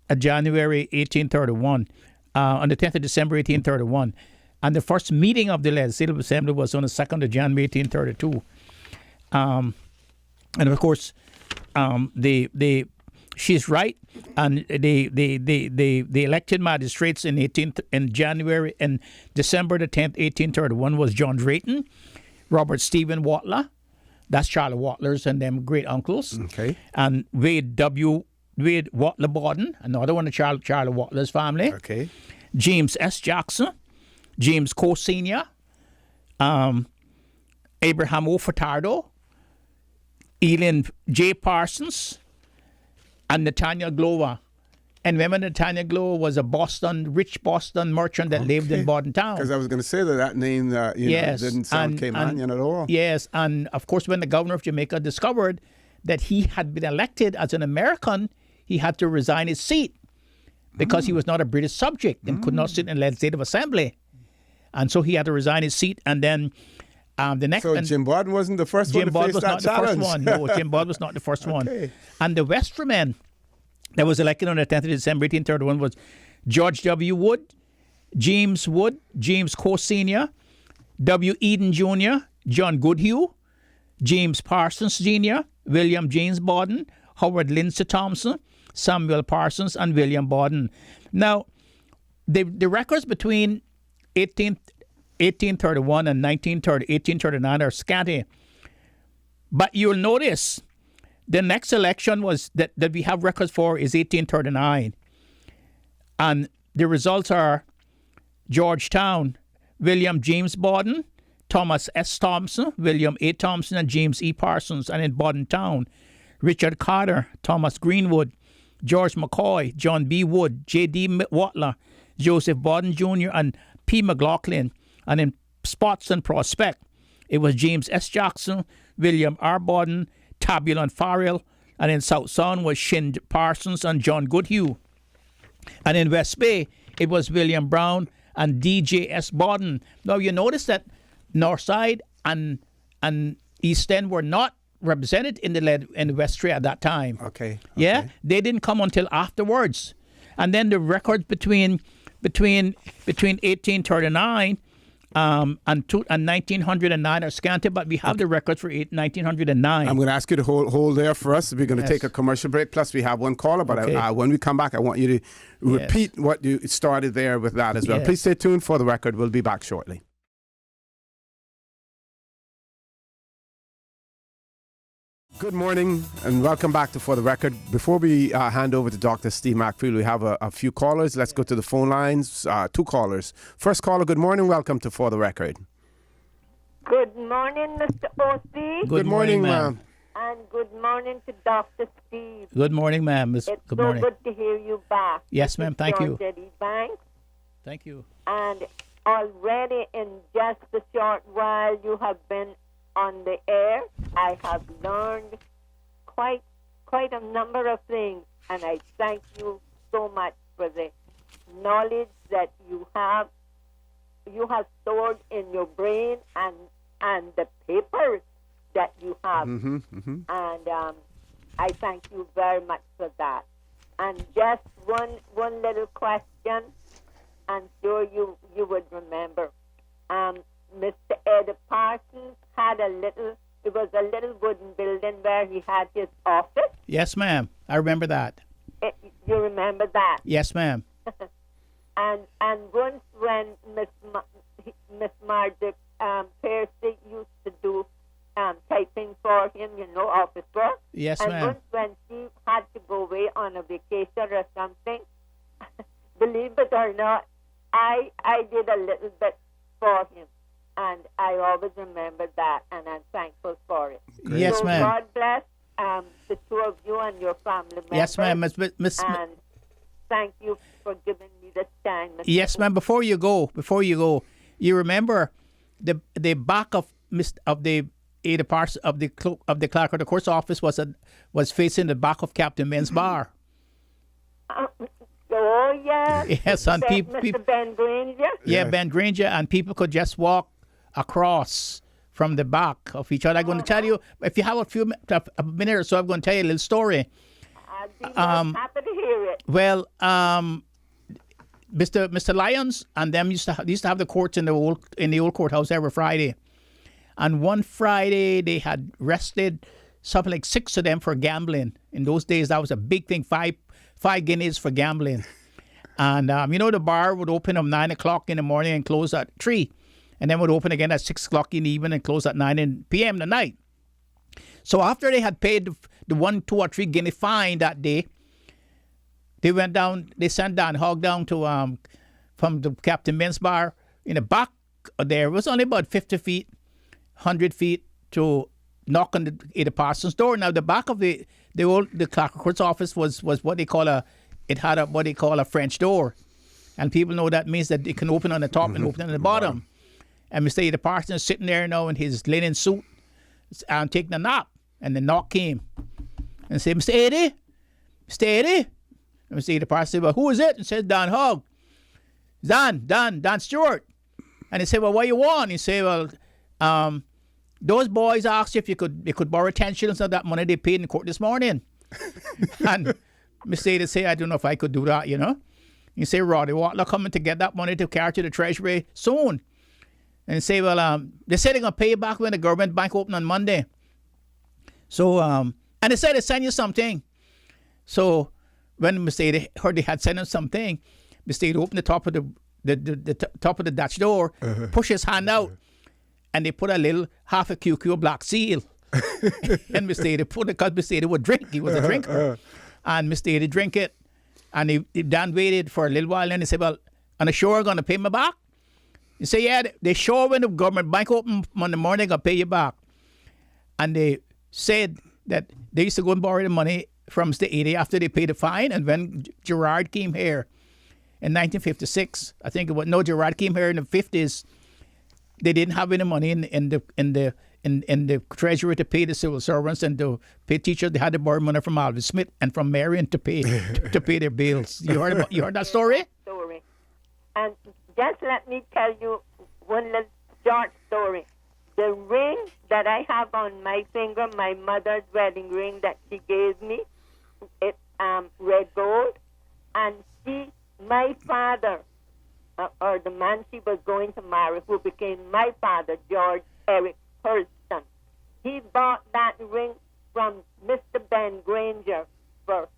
of January 1831. On the 10th of December 1831, and the first meeting of the Legislative Assembly was on the 2nd of January 1832. And of course, she's right, and the elected magistrates in December the 10th, 1831 was John Drayton, Robert Stephen Watler, that's Charlie Watler's and them great uncles, and Wade Watler Borden, another one of Charlie Watler's family. Okay. James S. Jackson, James Coe Sr., Abraham O. Furtado, Elin J. Parsons, and Nathaniel Glover. And remember, Nathaniel Glover was a rich Boston merchant that lived in Borden Town. Because I was going to say that name didn't sound Caymanian at all. Yes, and of course, when the governor of Jamaica discovered that he had been elected as an American, he had to resign his seat because he was not a British subject and could not sit in the Legislative Assembly. And so he had to resign his seat. And then the next... So Jim Borden wasn't the first one to face that challenge? Jim Borden was not the first one. No, Jim Borden was not the first one. And the vestryman that was elected on the 10th of December 1831 was George W. Wood, James Coe Sr., W. Eden Jr., John Goodhue, James Parsons Jr., William James Borden, Howard Lindsay Thompson, Samuel Parsons, and William Borden. Now, the records between 1831 and 1839 are scanty. But you'll notice the next election was that we have records for is 1839. And the results are Georgetown, William James Borden, Thomas S. Thompson, William A. Thompson, and James E. Parsons. And in Borden Town, Richard Carter, Thomas Greenwood, George McCoy, John B. Wood, J.D. Watler, Joseph Borden Jr., and P. McLaughlin. And in Spots and Prospect, it was James S. Jackson, William R. Borden, Tabulon Farrell, and in South Sound was Shind Parsons and John Goodhue. And in West Bay, it was William Brown and D.J.S. Borden. Now, you notice that Northside and and East End were not represented in the Westray at that time. Okay. Yeah, they didn't come until afterwards, and then the records between 1839 and 1909 are scanty, but we have the records for 1909. I'm going to ask you to hold there for us. We're going to take a commercial break. Plus, we have one caller. But when we come back, I want you to repeat what you started there with that as well. Please stay tuned for the record. We'll be back shortly. Good morning and welcome back to For the Record. Before we hand over to Dr. Steve Macfield, we have a few callers. Let's go to the phone lines. 2 callers. First caller, good morning. Welcome to For the Record. Good morning, Mr. O.C. Good morning, ma'am. And good morning to Dr. Steve. Good morning, ma'am. It's good morning. so good to hear you back. Yes, ma'am. Thank you. Banks. Thank you. And already in just a short while you have been on the air, I have learned quite a number of things, and I thank you so much for the knowledge that you have stored in your brain and the papers that you have. And I thank you very much for that. And just one little question, I'm sure you would remember. Mr. Ed Parsons had a little wooden building where he had his office. Yes, ma'am. I remember that. You remember that? Yes, ma'am. And once when Miss Margaret Piercy used to do typing for him, office work. Yes, and ma'am. once when she had to go away on a vacation or something, believe it or not, I did a little bit for him. And I always remember that, and I'm thankful for it. Great. Yes, so ma'am. God bless the two of you and your family members. Yes, ma'am. Miss, and thank you for giving me this time. Mr. Yes, ma'am. Before you go, you remember the back of the Ada Parsons of the clerk of the court's office was facing the back of Captain Men's bar. Oh yeah. Yes, and Mr. Ben Granger. Yeah, Ben Granger, and people could just walk across from the back of each other. I'm going to tell you, if you have a minute or so, I'm going to tell you a little story. I'd be most happy to hear it. Well, Mr. Lyons and them used to have the courts in the old courthouse every Friday, and one Friday they had arrested something like 6 of them for gambling. In those days, that was a big thing. 5 guineas for gambling, and the bar would open at 9 o'clock in the morning and close at 3. And then would open again at 6 o'clock in the evening and close at 9 p.m. at night. So after they had paid the 1, 2, or 3 guinea fine that day, they went down. They sent Dan Hogg down to from the Captain Men's bar in the back. There was only about 50 feet, 100 feet to knock on the Parsons door. Now the back of the clerk of court's office was what they call what they call a French door, and people know that means that it can open on the top and open on the bottom. And Mr. Ada Parsons is sitting there now in his linen suit and taking a nap. And the knock came. And said, Mr. Ada? Mr. Ada? And Mr. Ada Parsons said, well, who is it? And said, Dan Hogg. Dan Stewart. And he said, well, what you want? He said, well, those boys asked if they could borrow 10 shillings of that money they paid in court this morning. And Mr. Ada said, I don't know if I could do that, He said, Roddy Watler coming to get that money to carry to the treasury soon. And say, well, they said they're going to pay you back when the government bank open on Monday. So, and they said they send you something. So, when Mr. Ada heard they had sent him something, Mr. Ada opened the top of the top of the Dutch door, pushed his hand out, and they put a little half a QQ black seal. And Mr. Ada put it because Mr. Ada would drink. He was a drinker. And Mr. Ada drink it. And Dan waited for a little while, and he said, well, on the shore going to pay me back? You say, yeah, they sure when the government bank open on the morning, they're going to pay you back. And they said that they used to go and borrow the money from Mr. Ada after they paid the fine. And when Gerard came here in 1956, I think Gerard came here in the 50s, they didn't have any money in the treasury to pay the civil servants and to pay teachers. They had to borrow money from Alvin Smith and from Marion to pay their bills. You heard that story? And just let me tell you one little short story. The ring that I have on my finger, my mother's wedding ring that she gave me, it's red gold. And my father, or the man she was going to marry, who became my father, George Eric Hurston, he bought that ring from Mr. Ben Granger for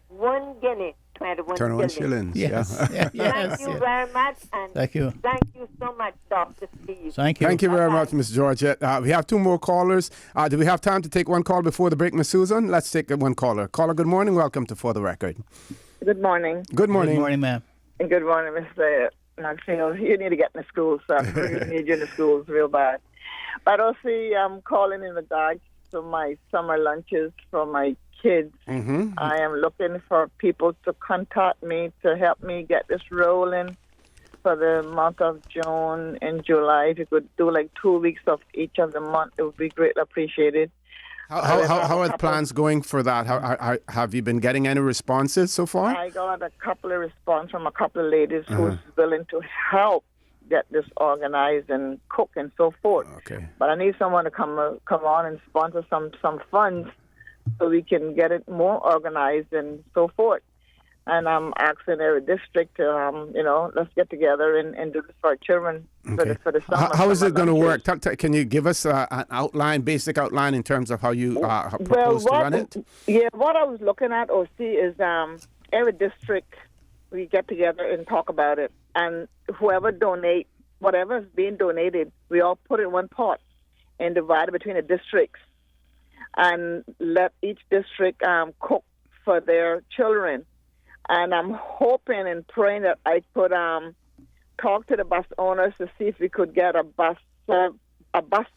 1 guinea, 21 shillings. Yes. Yeah. Thank you very much, and Thank you. Thank you so much, Dr. Steve. Thank you. Thank you very Bye-bye. much, Miss Georgette. We have 2 more callers. Do we have time to take one call before the break, Miss Susan? Let's take one caller. Caller, good morning. Welcome to For the Record. Good morning. Good morning. Good morning, ma'am. And good morning, Mr. Maxfield. You need to get in the schools, sir. You need you in the schools real bad. But also, I'm calling in regards to my summer lunches for my kids. Mm-hmm. I am looking for people to contact me to help me get this rolling for the month of June and July. If you could do like 2 weeks of each of the month, it would be greatly appreciated. How are the plans going for that? Have you been getting any responses so far? I got a couple of response from a couple of ladies who's willing to help get this organized and cook and so forth. Okay. But I need someone to come on and sponsor some funds so we can get it more organized and so forth. And I'm asking every district to, let's get together and do this for our children for the summer. How is it going to work? lunches. Can you give us an basic outline in terms of how you propose to run it? Yeah, what I was looking at, OC, is every district, we get together and talk about it. And whoever donate, whatever is being donated, we all put it in one pot and divide it between the districts and let each district cook for their children. And I'm hoping and praying that I could talk to the bus owners to see if we could get a bus to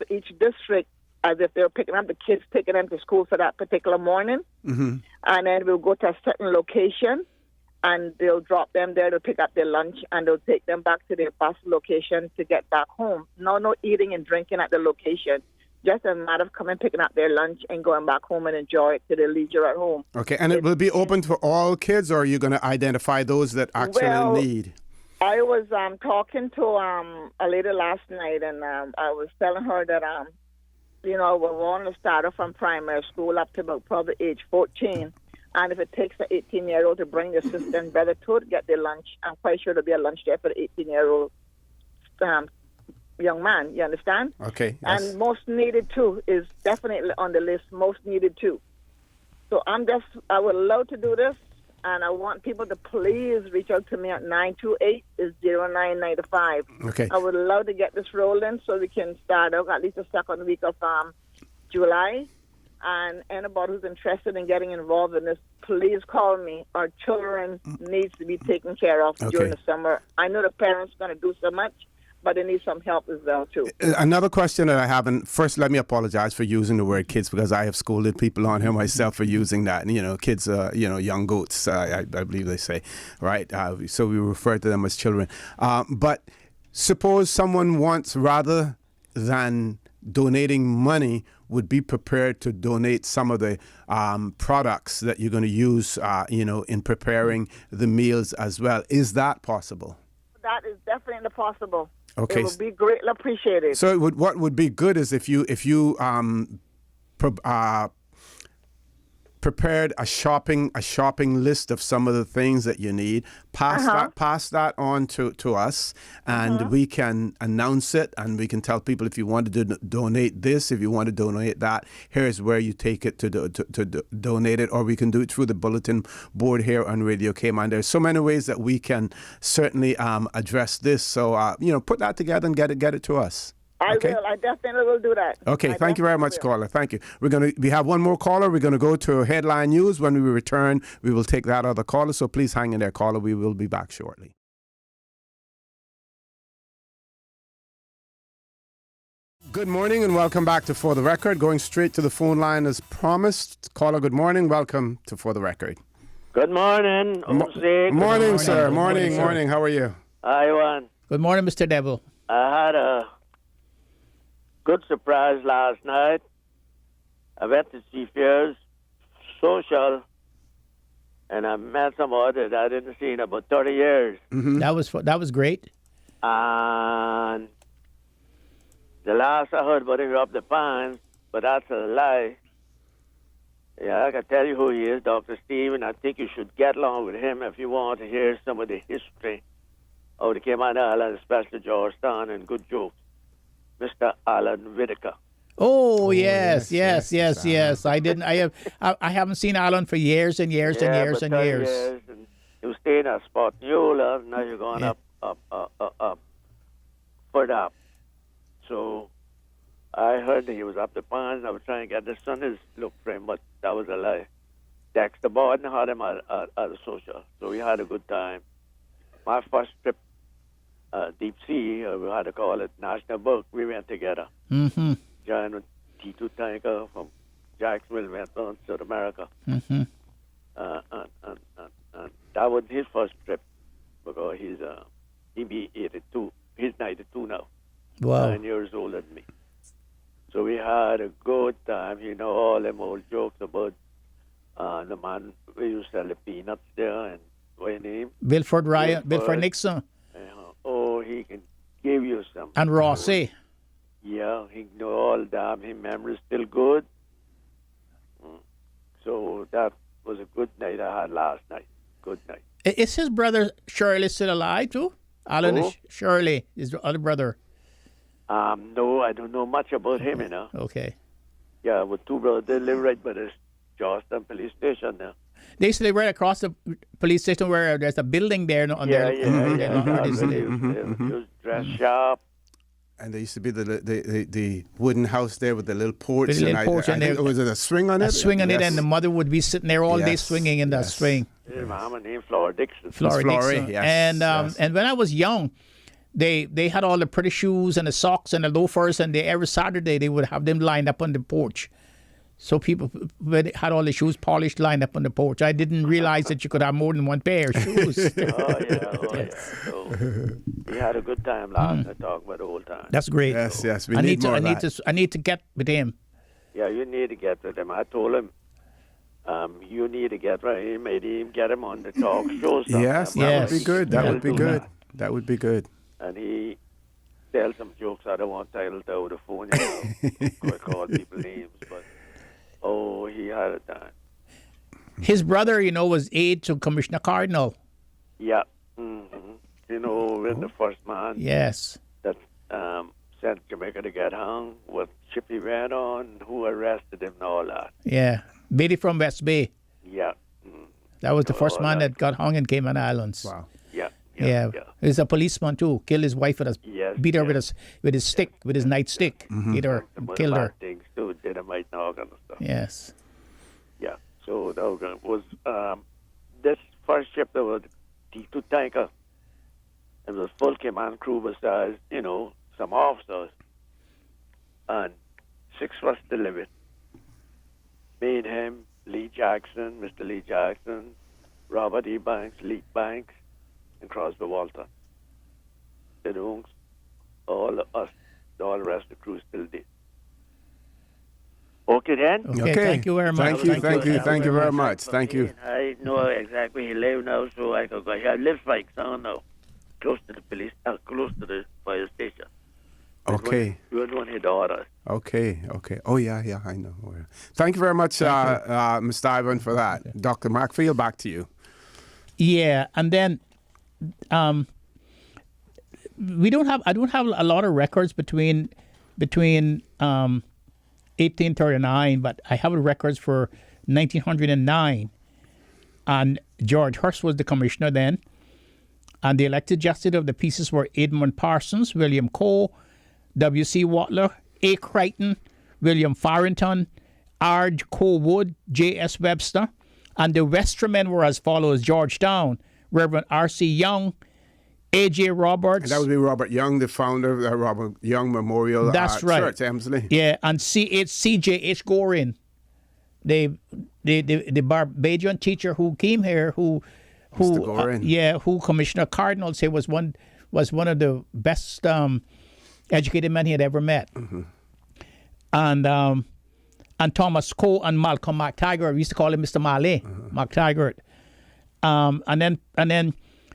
each district, as if they're picking up the kids, taking them to school for that particular morning. Mm-hmm. And then we'll go to a certain location, and they'll drop them there to pick up their lunch, and they'll take them back to their bus location to get back home. No eating and drinking at the location. Just a matter of coming, picking up their lunch, and going back home and enjoy it to their leisure at home. Okay, and it will be open for all kids, or are you going to identify those that actually need? I was talking to a lady last night, and I was telling her that, we want to start her from primary school up to about probably age 14. And if it takes an 18-year-old to bring their sister and brother to get their lunch, I'm quite sure there'll be a lunch there for the 18-year-old young man, you understand? Okay. Yes. And most needed too is definitely on the list, most needed too. So I would love to do this, and I want people to please reach out to me at 928-0995. Okay. I would love to get this rolling so we can start out at least the second week of July. And anybody who's interested in getting involved in this, please call me. Our children needs to be taken care of during the summer. I know the parents are going to do so much, but they need some help as well, too. Another question that I have, and first let me apologize for using the word kids, because I have scolded people on here myself for using that. And, kids, young goats, I believe they say, right? So we refer to them as children. But suppose someone wants, rather than donating money, would be prepared to donate some of the products that you're going to use, in preparing the meals as well. Is that possible? That is definitely possible. Okay. It would be greatly appreciated. So what would be good is if you prepared a shopping list of some of the things that you need, pass that on to us, and we can announce it, and we can tell people, if you want to donate this, if you want to donate that, here's where you take it to donate it, or we can do it through the bulletin board here on Radio Cayman. There's so many ways that we can certainly address this. So put that together and get it to us. I will. I definitely will do that. Okay, thank you very much, caller. Thank you. We have one more caller. We're going to go to Headline News. When we return, we will take that other caller. So please hang in there, caller. We will be back shortly. Good morning and welcome back to For the Record. Going straight to the phone line as promised. Caller, good morning. Welcome to For the Record. Good morning. Morning, sir. Morning. How are you? I won. Good morning, Mr. Devil. I had a good surprise last night. I went to see Fears Social, and I met somebody that I didn't see in about 30 years. Mm-hmm. That was great. And The last I heard about him up the pines, but that's a lie. Yeah, I can tell you who he is, Dr. Steve, and I think you should get along with him if you want to hear some of the history of the Cayman Islands, especially Georgetown, and good jokes. Mr. Alan Whitaker. Oh, yes. I haven't seen Alan for years and years and years and years. And he was staying at Spotnula, and now you're going up further up. So I heard that he was up the pines. I was trying to get the sun look for him, but that was a lie. Dexter Borden had him at a social, so we had a good time. My first trip, deep sea, we had to call it National Book, we went together. Mm-hmm. Joined T2 tanker from Jacksonville, went on South America. Mm-hmm. And that was his first trip, because he be 82. He's 92 now. Wow. 9 years older than me. So we had a good time. You know, all them old jokes about the man we used to sell the peanuts there, and what's his name? Wilford Nixon. Oh, he can give you some. And Rossi. Yeah, he know all that. His memory's still good. So that was a good night I had last night. Good night. Is his brother Shirley still alive too? Alan is Shirley, his other brother. No, I don't know much about him, you know. Okay. Yeah, with two brothers, they live right by the Georgetown police station now. They used to live right across the police station where there's a building there. Yeah. He was dressed sharp. And there used to be the wooden house there with the little porch. With the little porch, and there was it a swing on it? A swing on it, and the mother would be sitting there all day swinging in that swing. His mama named Flora Dixon. Flora Dixon. Yes, and when I was young, they had all the pretty shoes and the socks and the loafers, and every Saturday they would have them lined up on the porch. So people had all the shoes polished, lined up on the porch. I didn't realize that you could have more than one pair of shoes. Yeah. So we had a good time last night talking about the whole time. That's great. Yes. We need more of that. I need to get with him. Yeah, you need to get with him. I told him, you need to get with him. Maybe get him on the talk show. Yes, that would be good. That would be good. That would be good. And he tells some jokes I don't want titled over the phone. You know, call people names, but he had a time. His brother, was aide to Commissioner Cardinal. Yeah. Mm-hmm. You know, when the first man that sent Jamaica to get hung, what ship he ran on, who arrested him and all that. Yeah. Betty from West Bay. Yeah. That was the first man that got hung in Cayman Islands. Wow. Yeah. He's a policeman too. Killed his wife beat her with his stick, with his nightstick. Beat her, killed her. Things too, dynamite and all kind of stuff. Yes. Yeah. So that was this first ship that was T2 tanker. It was full Cayman crew besides, some officers, and 6 of us delivered. Me and him, Mr. Lee Jackson, Robert E. Banks, Lee Banks, and Crosby Walton. The Dungs, all of us, all the rest of the crew still did. Okay then? Okay, thank you very much. Thank you very much. Thank you. I know exactly where he lives now, so I could go. I live like now, close to the police, close to the fire station. Okay. You were one of his daughters. Okay. Oh, yeah, I know. Thank you very much, Mr. Ivan, for that. Dr. Macfield, back to you. Yeah, and then I don't have a lot of records between 1839, but I have records for 1909. And George Hurst was the commissioner then. And the elected justice of the pieces were Edmund Parsons, William Coe, W.C. Watler, A. Crichton, William Farrington, R. Coe Wood, J.S. Webster. And the Westermen were as follows: Georgetown, Reverend R.C. Young, A.J. Roberts. And that would be Robert Young, the founder of the Robert Young Memorial That's right. Church, Emsley. Yeah, and C.J.H. Gorin, the Barbadian teacher who came here, who Commissioner Cardinal said was one of the best educated men he had ever met. Mm-hmm. And Thomas Coe and Malcolm MacTaggart, we used to call him Mr. Malay, MacTaggart. And then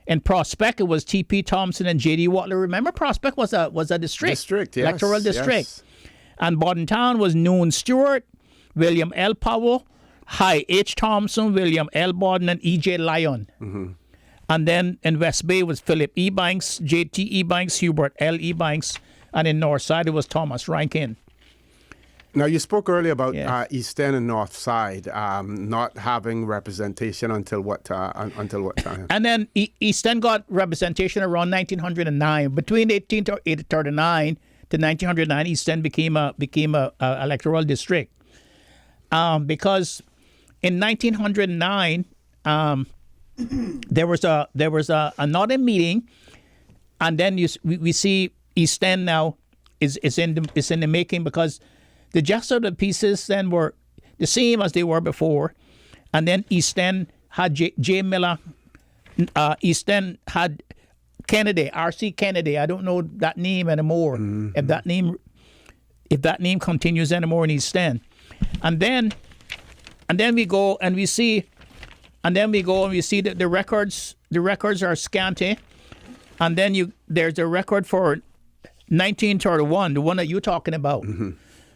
In Prospect, it was T.P. Thompson and J.D. Watler. Remember, Prospect was a district. District, yes. Electoral district. Yes. And Bordentown was Noon Stewart, William L. Powell, Hi H. Thompson, William L. Borden, and E.J. Lyon. And then in West Bay was Philip E. Banks, J.T. Ebanks, Hubert L. Ebanks, and in North Side it was Thomas Rankin. Now, you spoke earlier about Yes. East End and North Side not having representation until what time? And then East End got representation around 1909. Between 1839 to 1909, East End became a electoral district. Because in 1909, there was another meeting, and then we see East End now is in the making, because the gist of the pieces then were the same as they were before, and then East End had J. Miller. East End had Kennedy, R.C. Kennedy. I don't know that name anymore. If that name continues anymore in East End, and then we go and we see that the records are scanty, and then there's a record for 1931, the one that you're talking about,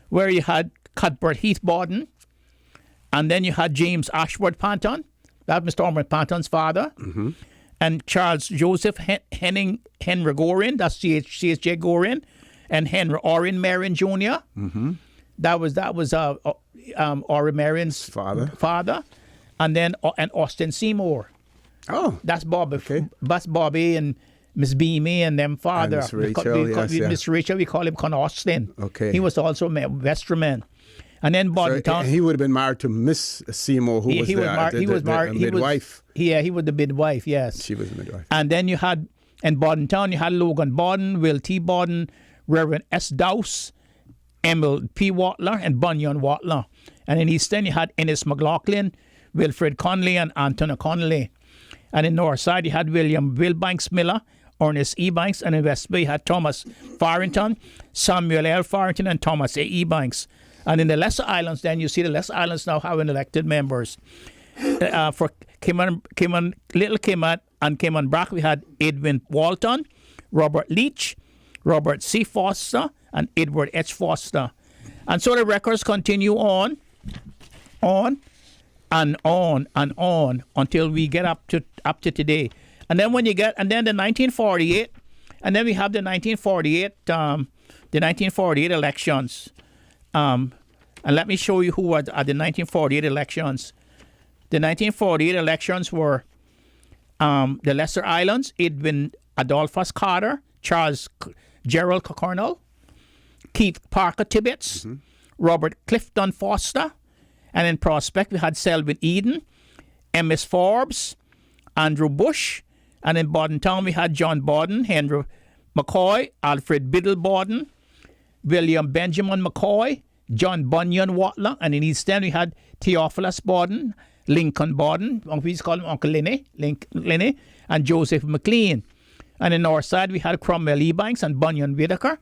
where you had Cuthbert Heath Borden, and then you had James Ashworth Panton, that was Mr. Ormond Panton's father, and Charles Joseph Henry Gorin, that's C.H.J. Gorin, and Henry Orrin Marion Jr. That was Orrin Marion's father, and then and Austin Seymour. Oh, that's Bobby. okay. That's Bobby and Miss Beamy and them father. And Miss Rachel, Miss Rachel, we call him Con Austin. Okay. He was also a Westerman. And then Bordentown. So he would have been married to Miss Seymour, who was the midwife. He was the midwife, yes. She was the midwife. And then you had, in Bordentown, you had Logan Borden, Will T. Borden, Reverend S. Dowse, Emil P. Watler, and Bunyan Watler. And in East End, you had Ennis McLaughlin, Wilfred Conley, and Anthony Connolly. And in North Side, you had William Banks Miller, Ernest E. Banks, and in West Bay, you had Thomas Farrington, Samuel L. Farrington, and Thomas A. E. Banks. And in the Lesser Islands, then you see the Lesser Islands now having elected members. For Little Cayman and Cayman Brac, we had Edwin Walton, Robert Leach, Robert C. Foster, and Edward H. Foster. And so the records continue on and on and on until we get up to today. And then the 1948, and then we have the 1948 elections. And let me show you who were at the 1948 elections. The 1948 elections were the Lesser Islands, Edwin Adolphus Carter, Charles Gerald Cockernell, Keith Parker Tibbetts, Robert Clifton Foster, and in Prospect we had Selwyn Eden, M.S. Forbes, Andrew Bush, and in Bordentown we had John Borden, Henry McCoy, Alfred Biddle Borden, William Benjamin McCoy, John Bunyan Watler, and in East End we had Theophilus Borden, Lincoln Borden, we used to call him Uncle Lenny, and Joseph McLean. And in North Side we had Cromwell Ebanks and Bunyan Whitaker.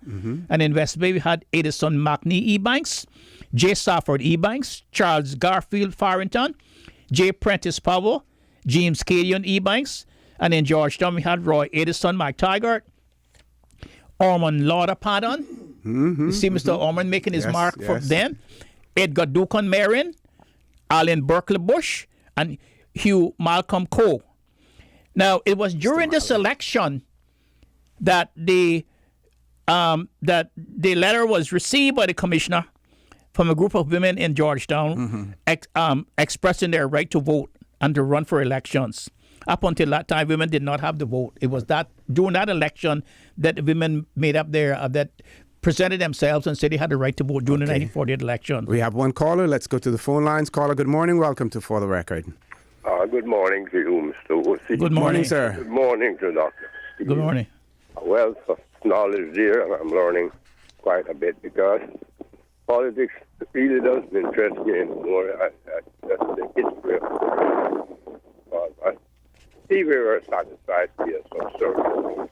And in West Bay we had Edison McNee Ebanks, J. Safford Ebanks, Charles Garfield Farrington, J. Prentice Powell, James Cadian Ebanks. And in Georgetown we had Roy Edison McTaggart, Ormond Lauder Patton. You see Mr. Ormond making his mark for them. Edgar Ducan Marin, Alan Berkeley Bush, and Hugh Malcolm Coe. Now, it was during this election that the letter was received by the commissioner from a group of women in Georgetown expressing their right to vote and to run for elections. Up until that time, women did not have the vote. It was during that election that the women made up that presented themselves and said they had the right to vote during the 1948 election. We have one caller. Let's go to the phone lines. Caller, good morning. Welcome to For the Record. Good morning to you, Mr. O.C. Good morning, sir. Good morning to Dr. Steve. Good morning. A wealth of knowledge there, and I'm learning quite a bit because politics really does interest me more. That's the history of it. See, we were satisfied to be some service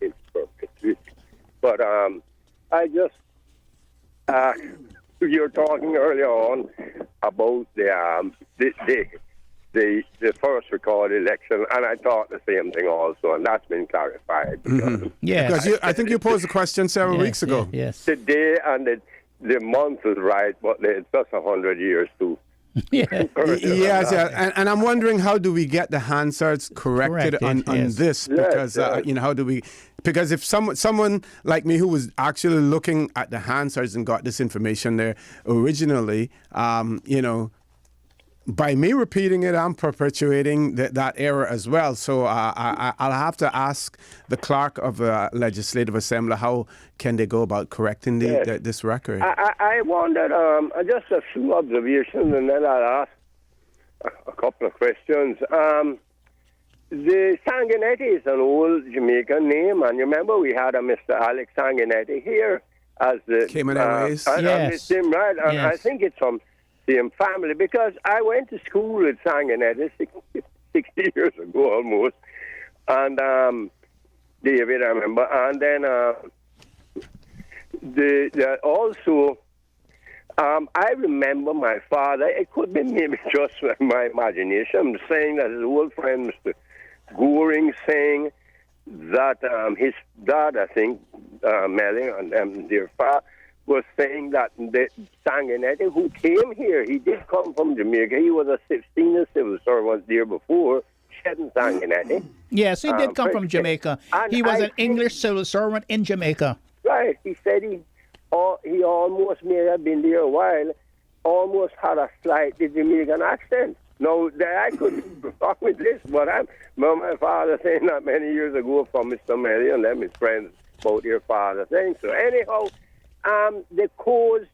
in perpetuity. But I just, you're talking earlier on about the the first recorded election, and I thought the same thing also, and that's been clarified. Yes. Because I think you posed a question several weeks ago. Yes. The day and the month is right, but it's just 100 years too. Yeah. Yes, yeah. And I'm wondering, how do we get the Hansards corrected on yes. this? Because how do we? Because if someone like me who was actually looking at the Hansards and got this information there originally, by me repeating it, I'm perpetuating that error as well. So I'll have to ask the clerk of the Legislative Assembly, how can they go about correcting this record? I wondered, just a few observations, and then I'll ask a couple of questions. The Sanguinetti is an old Jamaican name, and you remember we had a Mr. Alex Sanguinetti here as the Cayman Airways. Yes. Right? And Yes. I think it's from same family, because I went to school with Sanguinetti 60 years ago almost, and David, I remember, and then also I remember my father, it could be maybe just my imagination, saying that his old friend Mr. Goring saying that his dad, I think, Melly and their father, was saying that the Sanguinetti, who came here, he did come from Jamaica. He was a senior civil servant there before, Shedden Sanguinetti. Yes, he did come from Jamaica. He was an English civil servant in Jamaica. Right. He said he almost may have been there a while, almost had a slight Jamaican accent. Now, I could be wrong with this, but I remember my father saying that many years ago from Mr. Melly and them, his friends, about their father saying so. Anyhow, the Coes,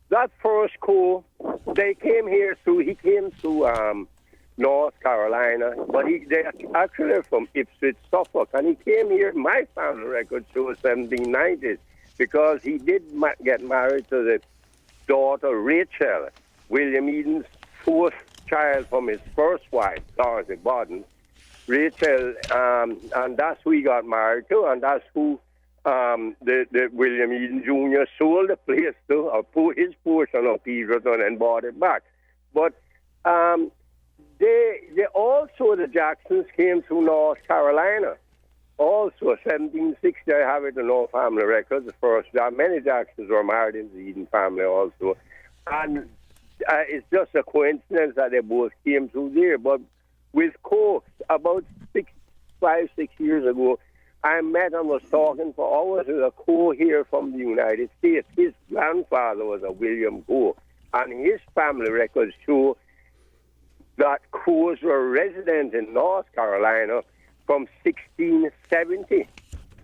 that first Co, he came to North Carolina, but they actually are from Ipswich, Suffolk, and he came here, my family record shows 1790s, because he did get married to the daughter Rachel, William Eden's fourth child from his first wife, Dorothy Bodden. Rachel, and that's who he got married to, and that's who the William Eden Jr. sold the place to, or his portion of Peterson, and bought it back. But they also, the Jacksons came through North Carolina. Also, 1760, I have it in all family records. The first, many Jacksons were married in the Eden family also. And it's just a coincidence that they both came through there. But with Coke, about 5, 6 years ago, I met and was talking for hours with a Co here from the United States. His grandfather was a William Co, and his family records show that Coes were resident in North Carolina from 1670.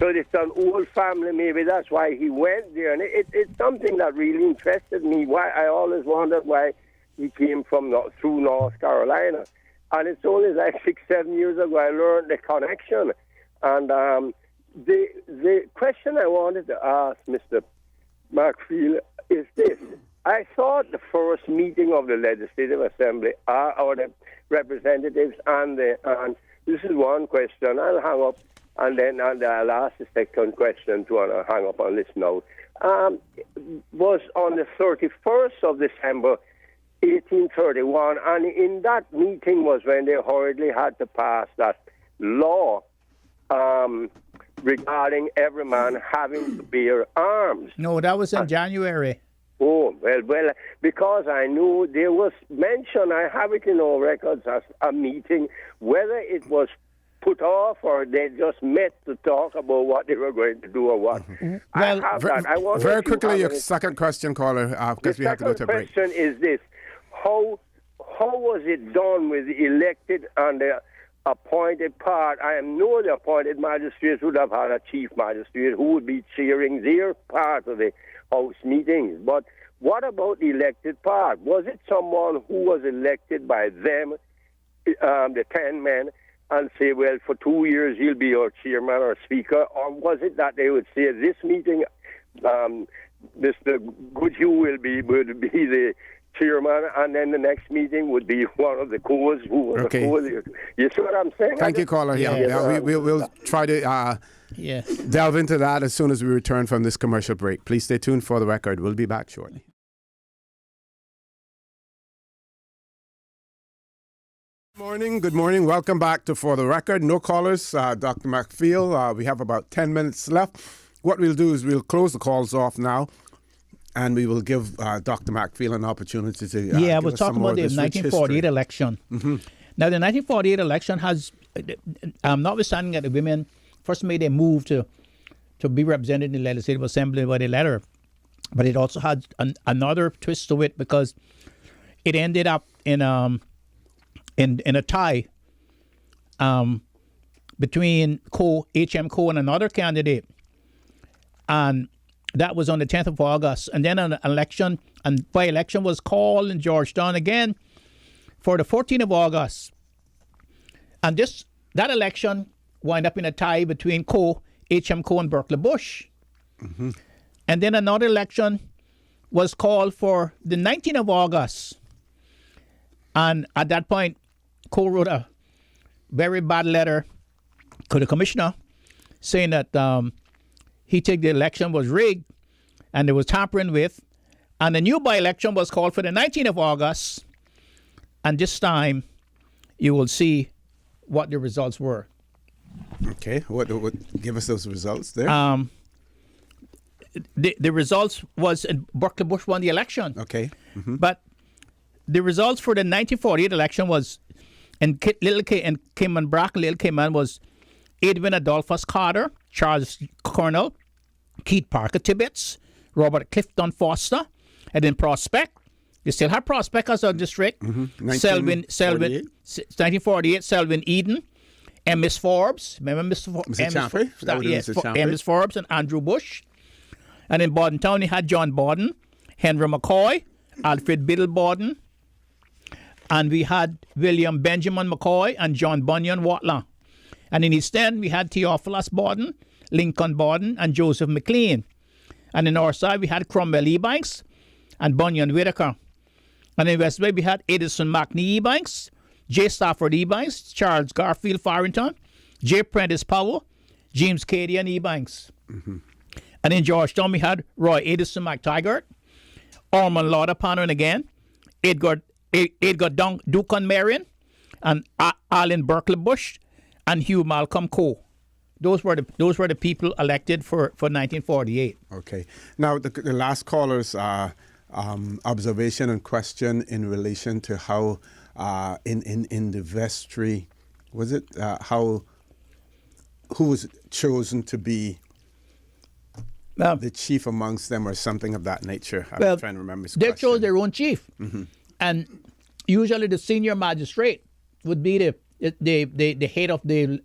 So it's an old family, maybe that's why he went there. And it's something that really interested me. Why I always wondered why he came through North Carolina. And it's only like 6, 7 years ago I learned the connection. And the question I wanted to ask Mr. Macfield is this. I thought the first meeting of the Legislative Assembly, or the representatives, and this is one question. I'll hang up, and then I'll ask the second question too, and I'll hang up on this now. Was on the 31st of December, 1831, and in that meeting was when they hurriedly had to pass that law regarding every man having to bear arms. No, that was in January. Oh, well, because I knew there was mention, I have it in our records as a meeting, whether it was put off or they just met to talk about what they were going to do or what. Well, I have that. I wonder very if you quickly, your have second question, caller, because we have to go to a break. The second question is this. How was it done with the elected and the appointed part? I know the appointed magistrates would have had a chief magistrate who would be chairing their part of the House meetings. But what about the elected part? Was it someone who was elected by them, the 10 men, and say, well, for 2 years he'll be our chairman or speaker? Or was it that they would say, this meeting, Mr. Goodhue will be the chairman, and then the next meeting would be one of the Coes who was Okay. the Co. You see what I'm saying? Thank you, caller. We'll try to delve into that as soon as we return from this commercial break. Please stay tuned for the record. We'll be back shortly. Good morning. Welcome back to For the Record. No callers, Dr. McFeel. We have about 10 minutes left. What we'll do is we'll close the calls off now, and we will give Dr. McFeel an opportunity to I was talking about the 1948 election. Mm-hmm. Now, the 1948 election has, notwithstanding that the women first made a move to be represented in the Legislative Assembly by the letter, but it also had another twist to it because it ended up in a tie between H.M. Coe and another candidate. And that was on the 10th of August. And then an election, and by-election was called in Georgetown again for the 14th of August. And that election wound up in a tie between H.M. Coe and Berkeley Bush. Mm-hmm. And then another election was called for the 19th of August. And at that point, Coe wrote a very bad letter to the commissioner saying that he think the election was rigged and it was tampering with. And the new by-election was called for the 19th of August. And this time, you will see what the results were. Okay. What give us those results there? The results was Berkeley Bush won the election. Okay. Mm-hmm. But the results for the 1948 election was in Cayman Brack, Little Cayman was Edwin Adolphus Carter, Charles Cornell, Keith Parker Tibbetts, Robert Clifton Foster, and in Prospect, you still have Prospect as a district. Mm-hmm. 1948, Selwyn Eden, Miss Forbes, remember Miss Forbes? Miss Forbes and Andrew Bush. And in Borden Town, you had John Borden, Henry McCoy, Alfred Biddle Borden, and we had William Benjamin McCoy and John Bunyan Watler. And in East End, we had Theophilus Borden, Lincoln Borden, and Joseph McLean. And in North Side, we had Cromwell Ebanks and Bunyan Whitaker. And in West Bay, we had Edison McNee Ebanks, J. Stafford Ebanks, Charles Garfield Farrington, J. Prentice Powell, James Cady and Ebanks. Mm-hmm. And in Georgetown, we had Roy Edison McTaggart, Ormond Lauderpan again, Edgar Duncan Marion, and Alan Berkeley Bush, and Hugh Malcolm Coe. Those were the people elected for 1948. Okay. Now the last caller's observation and question in relation to how in the vestry, was it who was chosen to be the chief amongst them or something of that nature? I'm trying to remember his question. They chose their own chief, mm-hmm. And usually the senior magistrate would be the head of the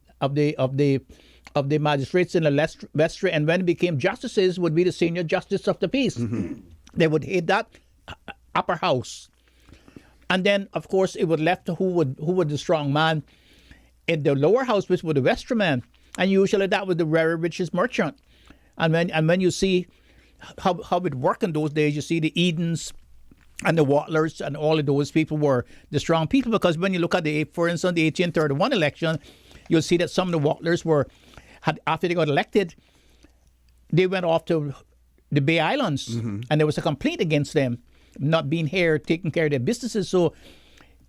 magistrates in the vestry, and when it became justices, would be the senior justice of the peace. Mm-hmm. They would head that upper house, and then of course it would left to who would the strong man in the lower house, which was the vestryman, and usually that was the very richest merchant. And when you see how it worked in those days, you see the Edens and the Watlers and all of those people were the strong people, because when you look at for instance, the 1831 election, you'll see that some of the Watlers after they got elected, they went off to the Bay Islands, mm-hmm. and there was a complaint against them not being here, taking care of their businesses. So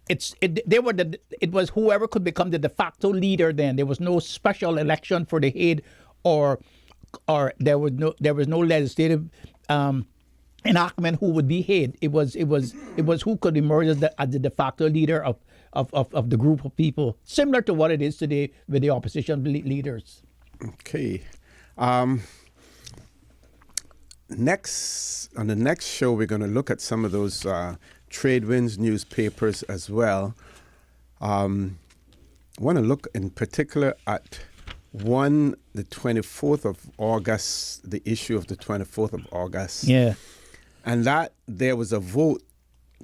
it was whoever could become the de facto leader. Then there was no special election for the head, or there was no legislative enactment who would be head. It was who could emerge as the de facto leader of the group of people, similar to what it is today with the opposition leaders. Okay. On the next show, we're going to look at some of those trade winds newspapers as well. I want to look in particular at the 24th of August, the issue of the 24th of August. Yeah. And that there was a vote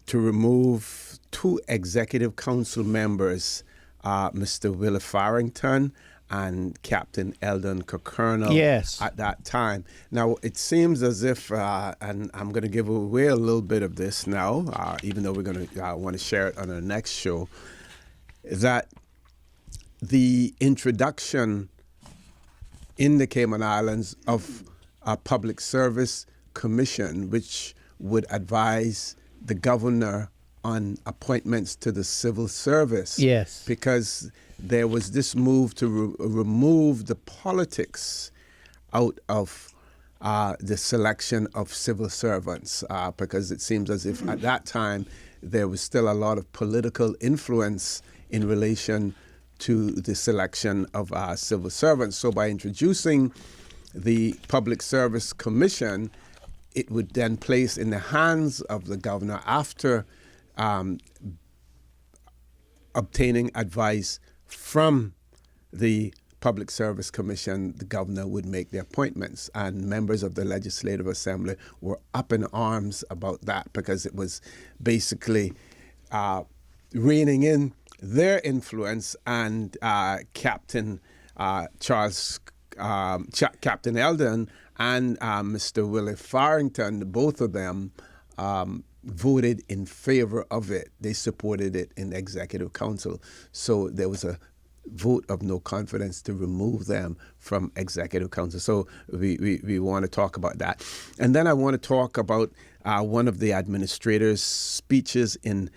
to remove two executive council members, Mr. Willie Farrington and Captain Eldon Cockernell. Yes. At that time. Now, it seems as if, and I'm going to give away a little bit of this now, even though we're going to want to share it on our next show, is that the introduction in the Cayman Islands of a public service commission which would advise the governor on appointments to the civil service. Yes. Because there was this move to remove the politics out of the selection of civil servants, because it seems as if at that time there was still a lot of political influence in relation to the selection of civil servants. So by introducing the Public Service Commission, it would then place in the hands of the governor, after obtaining advice from the Public Service Commission, the governor would make the appointments. And members of the Legislative Assembly were up in arms about that, because it was basically reining in their influence, and Captain Captain Eldon and Mr. Willie Farrington, both of them voted in favor of it. They supported it in the Executive Council. So there was a vote of no confidence to remove them from Executive Council. So we want to talk about that. And then I want to talk about one of the administrators' speeches in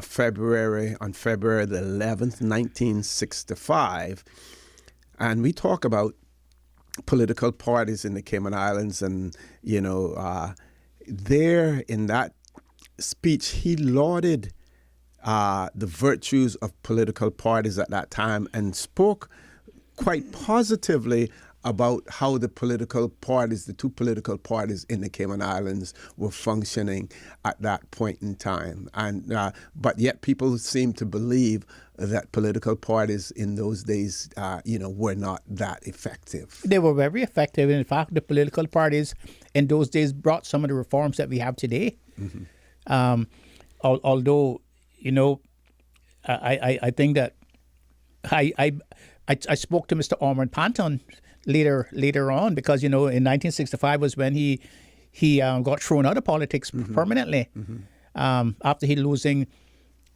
February the 11th, 1965. And we talk about political parties in the Cayman Islands, and there in that speech he lauded the virtues of political parties at that time, and spoke quite positively about how the political parties, the two political parties in the Cayman Islands, were functioning at that point in time. And but yet people seem to believe that political parties in those days, were not that effective. They were very effective. In fact, the political parties in those days brought some of the reforms that we have today. Mm-hmm. Although, I think that I spoke to Mr. Ormond Panton later on, because in 1965 was when he got thrown out of politics permanently, after he losing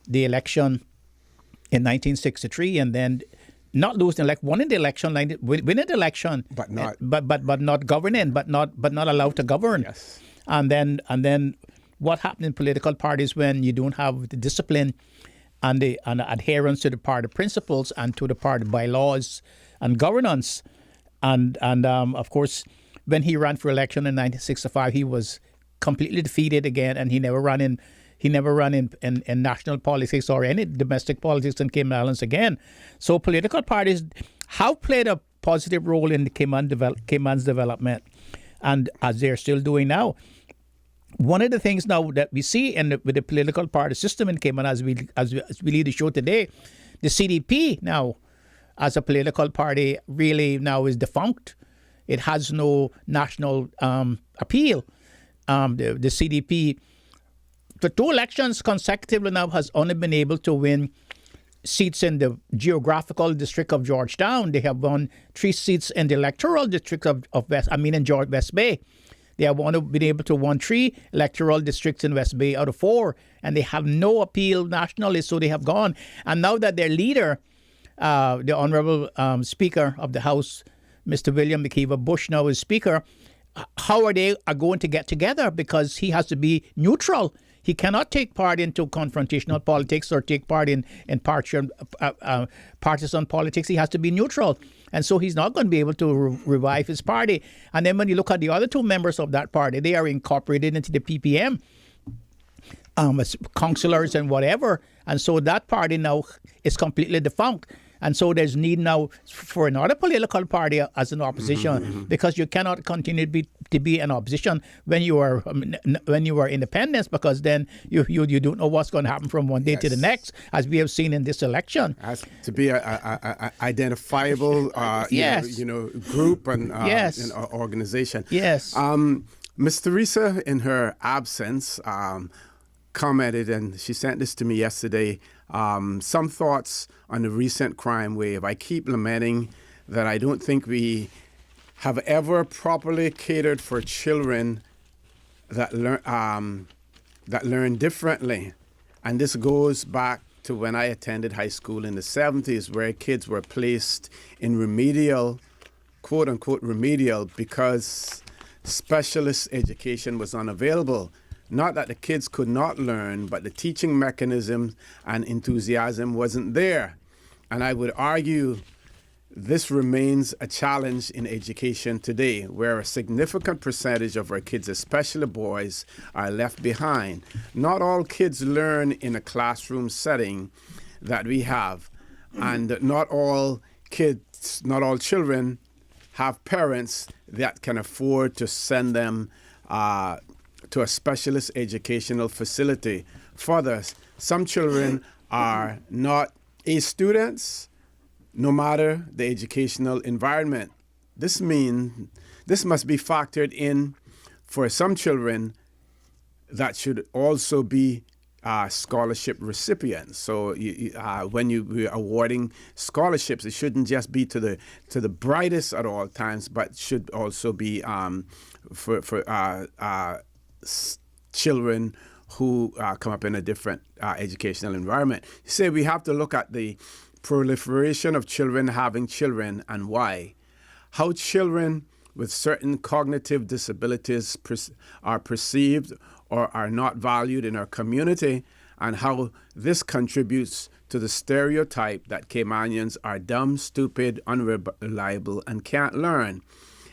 the election in 1963, and then not losing winning the election, winning the election, but not governing, but not allowed to govern. Yes. And then what happened in political parties when you don't have the discipline and the adherence to the party principles and to the party bylaws and governance, and of course, when he ran for election in 1965, he was completely defeated again, and he never ran in national politics or any domestic politics in Cayman Islands again. So political parties have played a positive role in the Cayman's development, and as they're still doing now. One of the things now that we see with the political party system in Cayman, as we lead the show today, the CDP now, as a political party, really now is defunct. It has no national appeal. The CDP, for 2 elections consecutively now, has only been able to win seats in the geographical district of Georgetown. They have won 3 seats in the electoral district of West Bay. They have been able to win 3 electoral districts in West Bay out of 4, and they have no appeal nationally, so they have gone. And now that their leader, the Honorable Speaker of the House, Mr. William McKeever Bush, now is Speaker, how are they going to get together? Because he has to be neutral. He cannot take part into confrontational politics or take part in partisan politics. He has to be neutral. And so he's not going to be able to revive his party. And then when you look at the other 2 members of that party, they are incorporated into the PPM, as councillors and whatever. And so that party now is completely defunct. And so there's need now for another political party as an opposition, because you cannot continue to be an opposition when you are independent, because then you don't know what's going to happen from one day to the next, as we have seen in this election. Has to be a identifiable group and organization. Yes. Ms. Teresa, in her absence, commented, and she sent this to me yesterday, some thoughts on the recent crime wave. I keep lamenting that I don't think we have ever properly catered for children that learn differently. And this goes back to when I attended high school in the 70s, where kids were placed in remedial, quote-unquote remedial, because specialist education was unavailable. Not that the kids could not learn, but the teaching mechanism and enthusiasm wasn't there. And I would argue this remains a challenge in education today, where a significant percentage of our kids, especially boys, are left behind. Not all kids learn in a classroom setting that we have, and not all kids, not all children have parents that can afford to send them to a specialist educational facility. Further, some children are not A students, no matter the educational environment. This must be factored in for some children that should also be scholarship recipients. So when you're awarding scholarships, it shouldn't just be to the brightest at all times, but should also be for children who come up in a different educational environment. You say we have to look at the proliferation of children having children and why. How children with certain cognitive disabilities are perceived or are not valued in our community, and how this contributes to the stereotype that Caymanians are dumb, stupid, unreliable, and can't learn,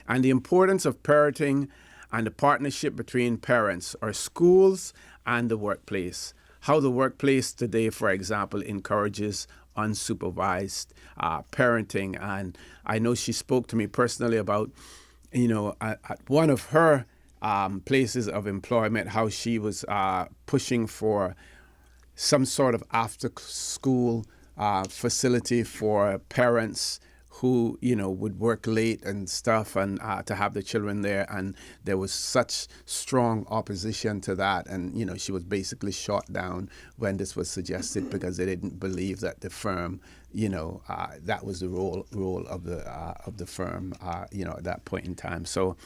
and the importance of parenting and the partnership between parents, our schools, and the workplace. How the workplace today, for example, encourages unsupervised parenting. And I know she spoke to me personally about, at one of her places of employment, how she was pushing for some sort of after-school facility for parents who, would work late and stuff, and to have the children there. And there was such strong opposition to that. And, she was basically shot down when this was suggested because they didn't believe that the firm, that was the role of the firm, at that point in time. So,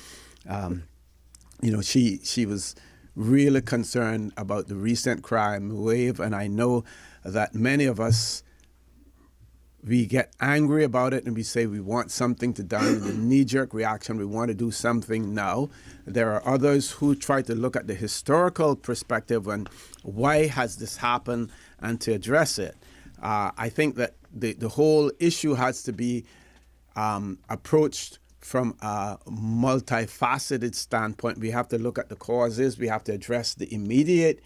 she was really concerned about the recent crime wave. And I know that many of us, we get angry about it and we say we want something to done. The knee-jerk reaction, we want to do something now. There are others who try to look at the historical perspective and why has this happened and to address it. I think that the whole issue has to be approached from a multifaceted standpoint. We have to look at the causes, we have to address the immediate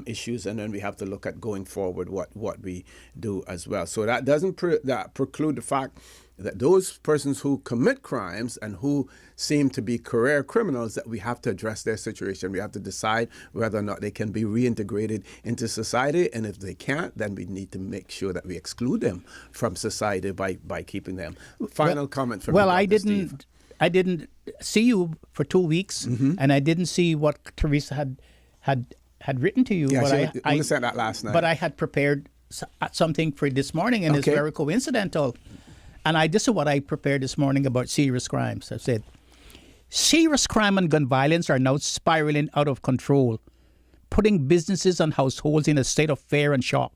issues, and then we have to look at going forward what we do as well. So that doesn't preclude the fact that those persons who commit crimes and who seem to be career criminals, that we have to address their situation. We have to decide whether or not they can be reintegrated into society, and if they can't, then we need to make sure that we exclude them from society by keeping them. Final comment from Well, you, Dr. I didn't see you for 2 weeks, and I didn't see what Teresa had written to you. Yeah, but I sent that last night. But I had prepared something for this morning, and it's very coincidental. And this is what I prepared this morning about serious crimes. I said, serious crime and gun violence are now spiraling out of control, putting businesses and households in a state of fear and shock.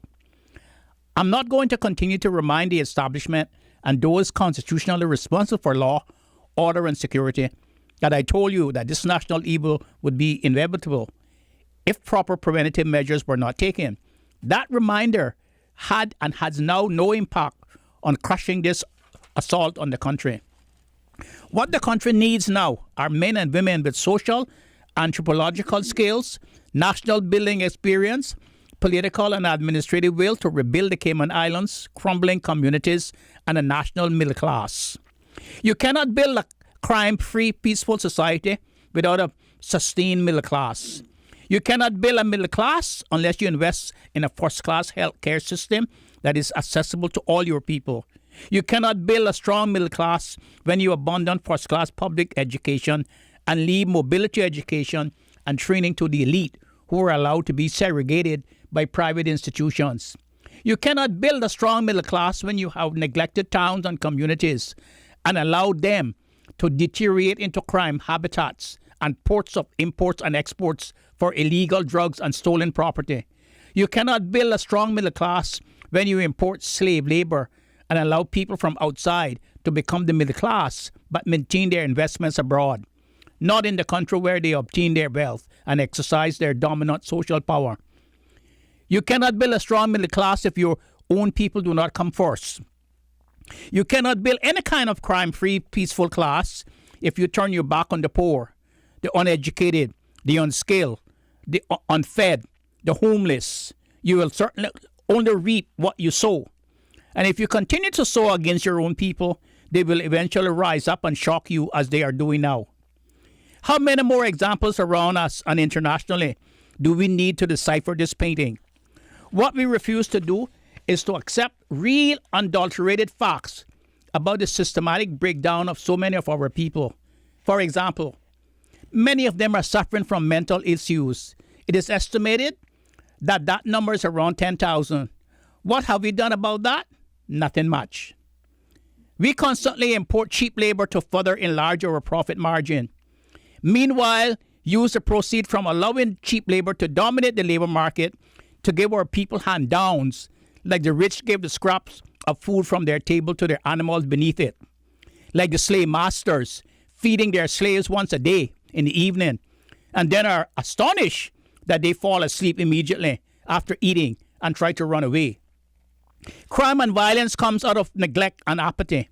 I'm not going to continue to remind the establishment and those constitutionally responsible for law, order, and security that I told you that this national evil would be inevitable if proper preventative measures were not taken. That reminder had and has now no impact on crushing this assault on the country. What the country needs now are men and women with social, anthropological skills, national building experience, political and administrative will to rebuild the Cayman Islands, crumbling communities, and a national middle class. You cannot build a crime-free, peaceful society without a sustained middle class. You cannot build a middle class unless you invest in a first-class health care system that is accessible to all your people. You cannot build a strong middle class when you abandon first-class public education and leave mobility education and training to the elite who are allowed to be segregated by private institutions. You cannot build a strong middle class when you have neglected towns and communities and allowed them to deteriorate into crime habitats and ports of imports and exports for illegal drugs and stolen property. You cannot build a strong middle class when you import slave labor and allow people from outside to become the middle class but maintain their investments abroad, not in the country where they obtain their wealth and exercise their dominant social power. You cannot build a strong middle class if your own people do not come first. You cannot build any kind of crime-free, peaceful class if you turn your back on the poor, the uneducated, the unskilled, the unfed, the homeless. You will certainly only reap what you sow. And if you continue to sow against your own people, they will eventually rise up and shock you as they are doing now. How many more examples around us and internationally do we need to decipher this painting? What we refuse to do is to accept real, unadulterated facts about the systematic breakdown of so many of our people. For example, many of them are suffering from mental issues. It is estimated that that number is around 10,000. What have we done about that? Nothing much. We constantly import cheap labor to further enlarge our profit margin. Meanwhile, use the proceeds from allowing cheap labor to dominate the labor market to give our people hand-downs, like the rich give the scraps of food from their table to their animals beneath it. Like the slave masters feeding their slaves once a day in the evening, and then are astonished that they fall asleep immediately after eating and try to run away. Crime and violence comes out of neglect and apathy.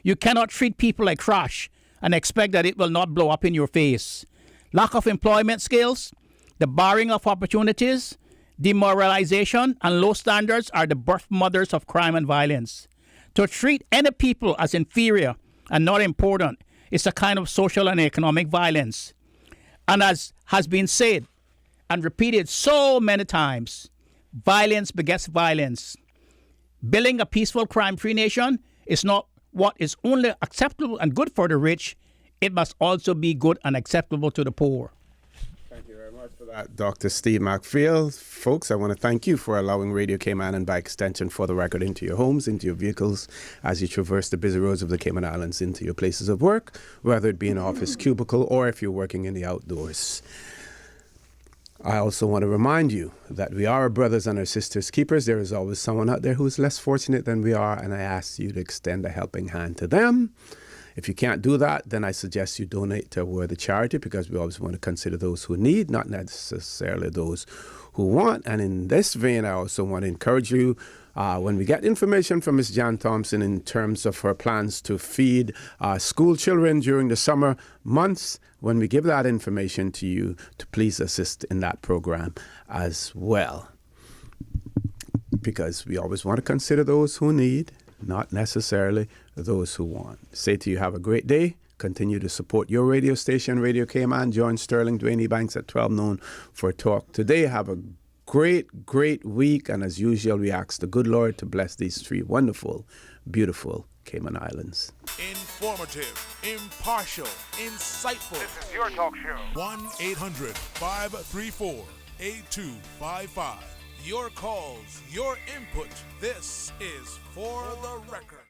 You cannot treat people like trash and expect that it will not blow up in your face. Lack of employment skills, the barring of opportunities, demoralization, and low standards are the birth mothers of crime and violence. To treat any people as inferior and not important is a kind of social and economic violence. And as has been said and repeated so many times, violence begets violence. Building a peaceful, crime-free nation is not what is only acceptable and good for the rich, it must also be good and acceptable to the poor. Thank you very much for that, Dr. Steve McPhail. Folks, I want to thank you for allowing Radio Cayman and by extension For the Record into your homes, into your vehicles, as you traverse the busy roads of the Cayman Islands into your places of work, whether it be an office cubicle or if you're working in the outdoors. I also want to remind you that we are our brothers and our sisters keepers. There is always someone out there who is less fortunate than we are, and I ask you to extend a helping hand to them. If you can't do that, then I suggest you donate to a worthy charity, because we always want to consider those who need, not necessarily those who want. And in this vein, I also want to encourage you, when we get information from Ms. Jan Thompson in terms of her plans to feed school children during the summer months, when we give that information to you, to please assist in that program as well. Because we always want to consider those who need, not necessarily those who want. Say to you, have a great day. Continue to support your radio station, Radio Cayman. Join Sterling Dwayne Banks at 12 noon for a talk today. Have a great week. And as usual, we ask the good Lord to bless these three wonderful, beautiful Cayman Islands. Informative, impartial, insightful. This is your talk show. 1-800-534-8255. Your calls, your input. This is For the Record.